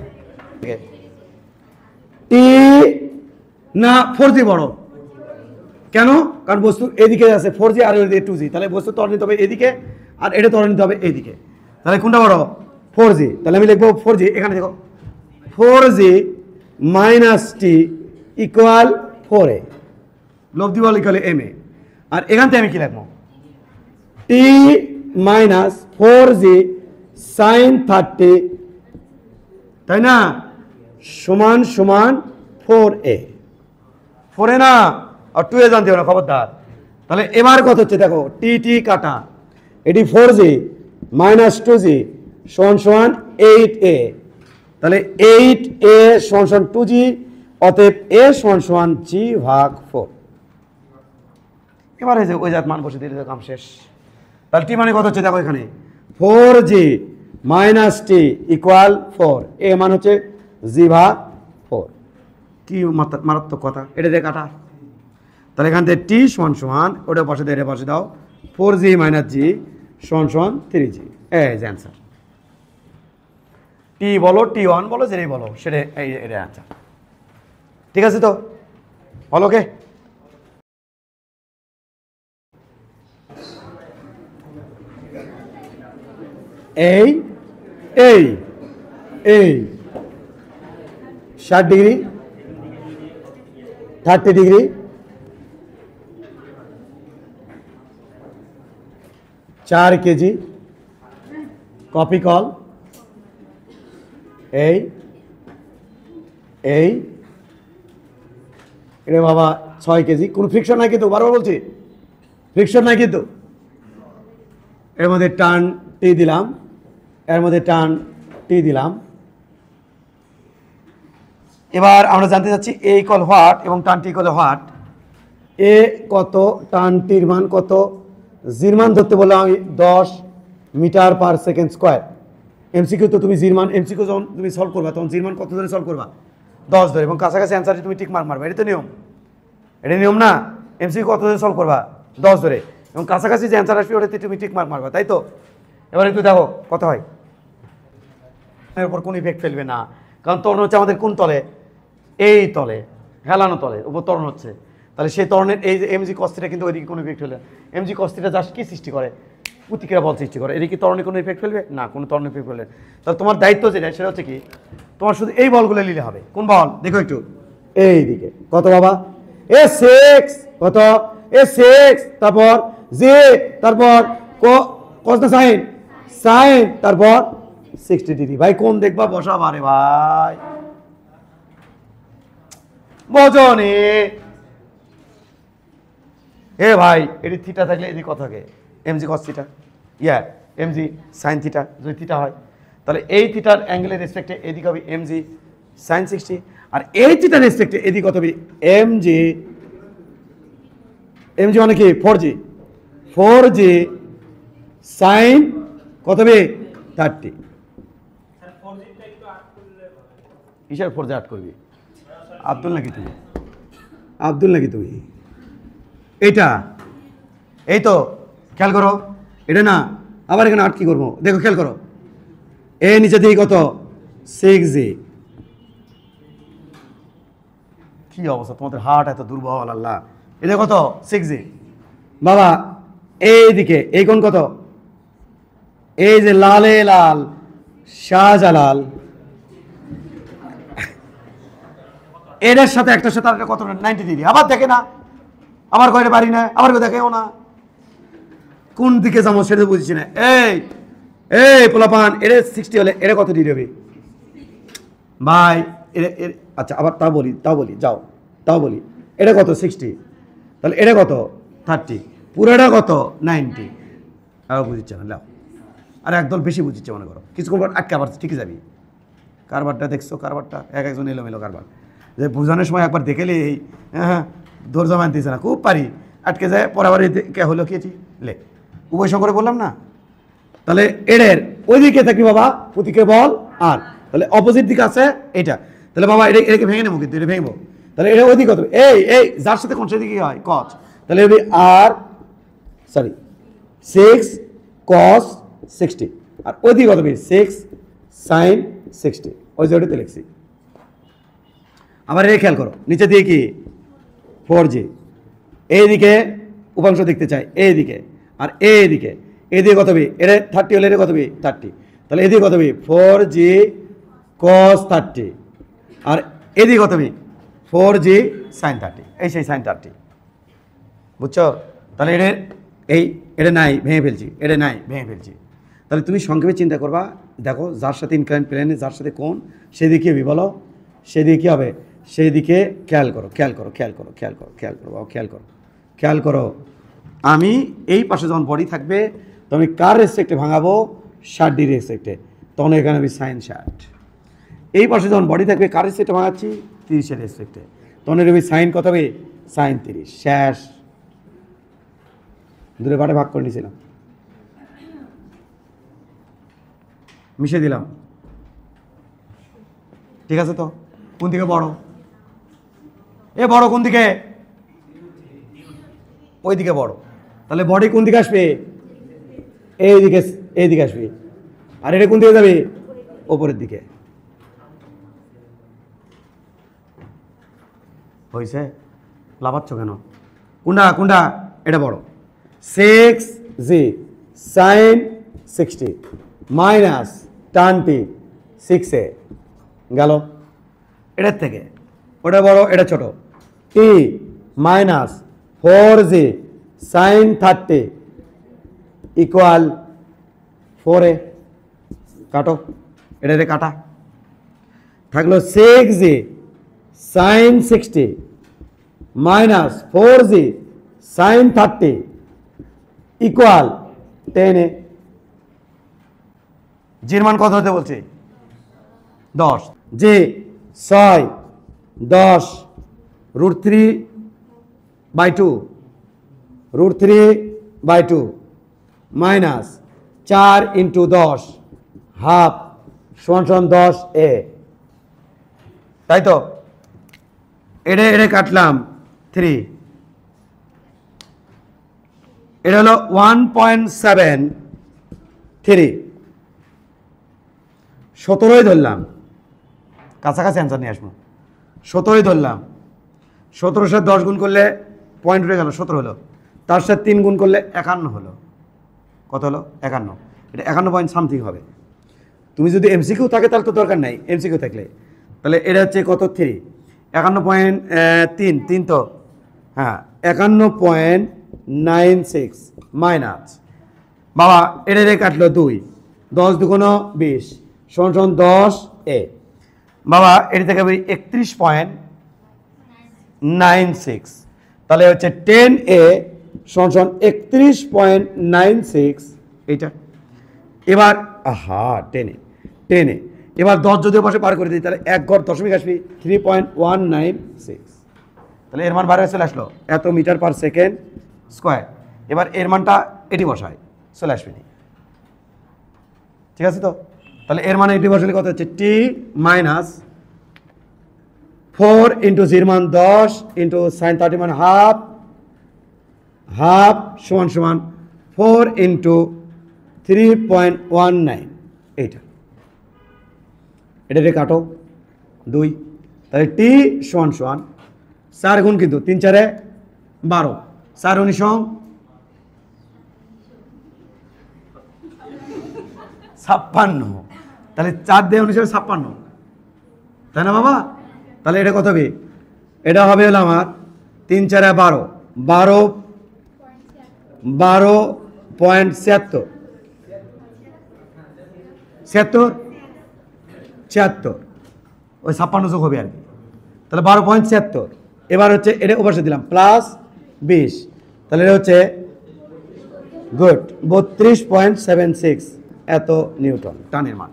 টি না 4 জি বড় কেন কারণ বস্তু এদিকে আছে 4 জি আর ওদিকে 2 জি তাহলে বস্তু ত্বরণিত হবে এদিকে আর এটা ধরে নিতে হবে এইদিকে। তাহলে কোনটা বড়? 4g। তাহলে আমি লিখবো 4g, এখানে দেখো 4g minus T equal 4a, লব্ধি বল ইকুয়াল ma। আর এখান থেকে আমি কি লিখবো? টি মাইনাস 4g সাইন 30, তাই না, সমান সমান 4a। 4a না, আর 2a জানতে হবে না, খবরদার। তাহলে এবার কত হচ্ছে দেখো, টি টি কাটা, এটি 4g মাইনাস 2g সমান সমান 8a। তাহলে 8a সমান সমান 2g, অতএব a সমান সমান g ভাগ 4। এবার ওই জাত মান বসে দিলে কাম শেষ। তাহলে টি মানে কত হচ্ছে দেখো এখানে, 4g মাইনাস টি ইকুয়াল 4, এ মান হচ্ছে g ভাগ 4। কি মারাত্মক কথা, এটা দিয়ে কাটা। তাহলে এখান থেকে টি সমান সমান ওটা পাশে দিয়ে এটা পাশে দাও, 4g মাইনাস জি সমান সমান 3g। এই যে অ্যান্সার। টি বলো, T1 বলো, যেটাই বলো সেটা এটা অ্যান্সার। ঠিক আছে তো, বলো কে? এই এই এই 60 degree, 30 degree, 4 KG coffee cold, এই এই এটা বাবা 6 কেজি। কোনো ফ্রিকশন নাই কিন্তু, বারবার বলছি ফ্রিকশন নাই কিন্তু। এর মধ্যে টান টি দিলাম, এর মধ্যে টান টি দিলাম। এবার আমরা জানতে চাচ্ছি এ ইকুয়াল হোয়াট এবং টান টি ইকুয়াল হোয়াট। এ কত, টান টির মান কত, জির মান ধরতে বললাম আমি 10 metre per second square. MCQ তো তুমি জির মান, এমসিকিউ যখন তুমি সলভ করবা তখন জির মান কত ধরে সলভ করবা? 10 ধরে, এবং কাছাকাছি অ্যান্সারে তুমি টিক মার্ক মারবা। এটা তো নিয়ম, এটা নিয়ম না? এমসিকিউ কত ধরে সলভ করবা? 10 ধরে, এবং কাছাকাছি যে অ্যান্সার আসবে ওটাতে তুমি টিক মার্ক মারবা, তাই তো? এবার একটু দেখো কত হয়। এর উপর কোনো ইফেক্ট ফেলবে না, কারণ ত্বরণ হচ্ছে আমাদের কোন তলে? এই তলে, হেলানো তলে উপর ত্বরণ হচ্ছে। তাহলে সেই ত্বরণের এই যে এমজি কস্তিটা কিন্তু ওইদিকে কোনো ইফেক্ট ফেলবে না। এমজি কস্তিটা জাস্ট কি সৃষ্টি করে? প্রতিক্রিয়া বল সৃষ্টি করে। এদিকে ত্বরণে কোনো ইফেক্ট ফেলবে না, কোনো ত্বরণে ইফেক্ট ফেলবে। তাহলে তোমার দায়িত্ব যেটা সেটা হচ্ছে কি, তোমার শুধু এই বলগুলো নিলে হবে। কোন বল দেখো একটু, এই দিকে কত বাবা? এ 6 কত? এ 6, তারপর জে, তারপর কস না সাইন, সাইন, তারপর 60 ডিগ্রি। ভাই কোন দেখবা বসা বারে ভাই, বজনে এ ভাই, এটি থিটা থাকলে এদিকে কত থাকে? এমজি কস থিটা, ইয়া এমজি সাইন থিটা, যদি থিটা হয় তাহলে এই থিটার অ্যাঙ্গেলের রেসপেক্টে এদিকে হবে এমজি সাইন 60, আর এই থিটার রেসপেক্টে এদিকে কত হবে? এমজি, এমজি মানে কি? 4g সাইন কত হবে? 30। কিসের 4g 8 করবি? আব্দুল নাকি তুমি? আব্দুল নাকি তুমি? এইটা, এই তো খেয়াল করো, এটা না, আবার এখানে 8 কি করবো দেখো, খেয়াল করো, এ নিচে দিকে কত? 6g। কি অবস্থা তোমাদের, হার্ট এত দুর্বল আল্লাহ। এটা কত? 6g বাবা। এইদিকে এই কোণ কত? এই যে লালে লাল শাহজালাল, এদের সাথে একটার সাথে আরেকটা কত? 90 ডিগ্রি। আবার দেখে না, আবার কয়টা পারি না, আবার দেখেও না, কোন দিকে যাবো সেটা বুঝছি না। এই এই পোলাপান, এটা 60 হলে এটা কত ডিগ্রি হবে ভাই? আচ্ছা আবার তাও বলি যাও, তাও বলি এটা কত? 60, তাহলে এটা কত? 30, পুরোটা কত? 90। আবার বুঝিচ্ছে না, লাও আর একদল বেশি বুঝিচ্ছে মনে করো, কিছুক্ষণ পর আটকে আবার ঠিকই যাবি। কারবারটা দেখছো, কারবারটা একজন এলোমেলো কারবার, যে বোঝানোর সময় একবার দেখেলে এই হ্যাঁ ধৈর্য মানতেছে না, খুব পারি আটকে যায়, পরে আবার কে হলো কি লে উভয় সঙ্গে বললাম না। তাহলে এর ওই দিকে থাকি বাবা প্রতীকের বল, আর তাহলে অপোজিট দিকে আছে এটা। তাহলে বাবা এটাকে ভেঙে নেবো, কিন্তু এটা ভেঙবো। তাহলে এটা ওই দিকে কত? এই যার সাথে কোন সেদিকে হয়? কচ। তাহলে হবে আর 6 cos 60, আর ওই দিকে কত হবে? 6 sin 60, ওই যে ওটাতে লিখছি। আবার এই খেয়াল করো, নিচে দিয়ে কি? 4g, এইদিকে উপাংশ দেখতে চাই এইদিকে, আর এইদিকে এদিকে কত হবে, এটা 30 হলে এটা কত হবে 30, তাহলে এদিকে কত হবে 4g cos 30, আর এদিকে কত হবে 4g sin 30, এই সেই sin 30, বুঝছো? তাহলে এটা নাই ভেঙে ফেলছি, এটা নাই ভেঙে ফেলছি। তাহলে তুমি সংক্ষেপে চিন্তা করবা, দেখো যার সাথে ইনক্লাইন প্লেনে যার সাথে কোণ সেদিকে হবে, বলো সেদিকে কী হবে, সেই দিকে খেয়াল করো খেয়াল করো খেয়াল করো খেয়াল করো খেয়াল করো বাবা খেয়াল করো খেয়াল করো। আমি এই পাশে যখন বডি থাকবে তখন আমি কার রেসপেক্টে ভাঙাবো, 60 রেসপেক্টে, তখন এখানে আমি সাইন 60। এই পাশে যখন বডি থাকবে কার রেসপেক্টে ভাঙাচ্ছি, 30 রেসপেক্টে, তখন এর সাইন কত হবে, সাইন 30। শেষ, দূরে পাটে ভাগ করে নিয়েছিলাম, মিশিয়ে দিলাম, ঠিক আছে? তো কোন দিকে বড়, এ বড় কোন দিকে, ওই দিকে বড়, তাহলে বডি কোন দিকে আসবে, এইদিকে, এইদিকে আসবে, আর এটা কোন দিকে যাবে, ওপরের দিকে। হয়েছে? লাভাচ্ছ কেন? কোনটা কোনটা, এটা বড়। 6g sin 60 minus tan 6a গেল, এটার থেকে ওটা বড় এটা ছোট, t minus 4g sin 30 equal 4a, কাটো, এটা কাটা, থাকলো 6g sin 60 minus 4g sin 30 equal 10a। জির মান কত হতে বলছে, 10, যে 6 10 √3/2 √3/2 মাইনাস 4 × 10 হাফ সমান 10a, তাই তো? এটা কাটলাম 3, এটা হলো 1.73, 17ই ধরলাম, কাছাকাছি অ্যান্সার নিয়ে আসবো, 17ই ধরলাম, 17 সাথে 10 গুণ করলে পয়েন্ট উঠে গেল, 17 হলো, তার সাথে 3 গুণ করলে 51 হলো, কত হলো 51, এটা 51 পয়েন্ট সামথিং হবে। তুমি যদি এমসিকিউ থাকে তাহলে তো দরকার নাই, এমসিকিউ থাকলে তাহলে এটা হচ্ছে কত 3, 51.3 তো, হ্যাঁ 51.96 মাইনাস, বাবা এটা কাটলো 2, 10 2 20 সমান 10a, বাবা এটা থেকে 31.96, তাহলে হচ্ছে 10a সমান 31.96 এইটা। এবার আহা 10a এবার 10 যদি পাশে পার করে দিই তাহলে এক ঘর দশমিক আসবে 3.196, তাহলে এর মান বাইরে চলে আসলো এত মিটার পার সেকেন্ড স্কোয়ার। এবার এর মানটা এটি বসায়, চলে আসবে, ঠিক আছে? তো তাহলে এর মানে এটি বসালে কত হচ্ছে, t মাইনাস 4 × 0 মান 10 × sin 30 মান হাফ সমান 4 × 3.19, এইটা, এটা কাটো 2, তাহলে t সমান 4 গুণ, কিন্তু 3 4 12, 4 19 56, তাহলে 4 দিয়ে 19 56, তাই না বাবা? তাহলে এটা কত হবে, এটা হবে হলো আমার 3 4 12 12.76 76 ওই 56 যোগ হবে আর কি, তাহলে 12.76। এবার হচ্ছে এটা ওপাশে দিলাম প্লাস 20, তাহলে এটা হচ্ছে গুড 32.76 এত নিউটন টানের মান।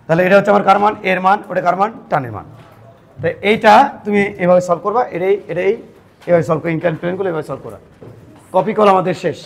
তাহলে এটা হচ্ছে আমার কার মান, এর মান, ওটা কার মান, টানের মান। তো এইটা তুমি এভাবে সলভ করবা, এটাই এভাবে সলভ করে, ইনক্লাইন প্লেনগুলো এভাবে সলভ করা, কপি কল আমাদের শেষ।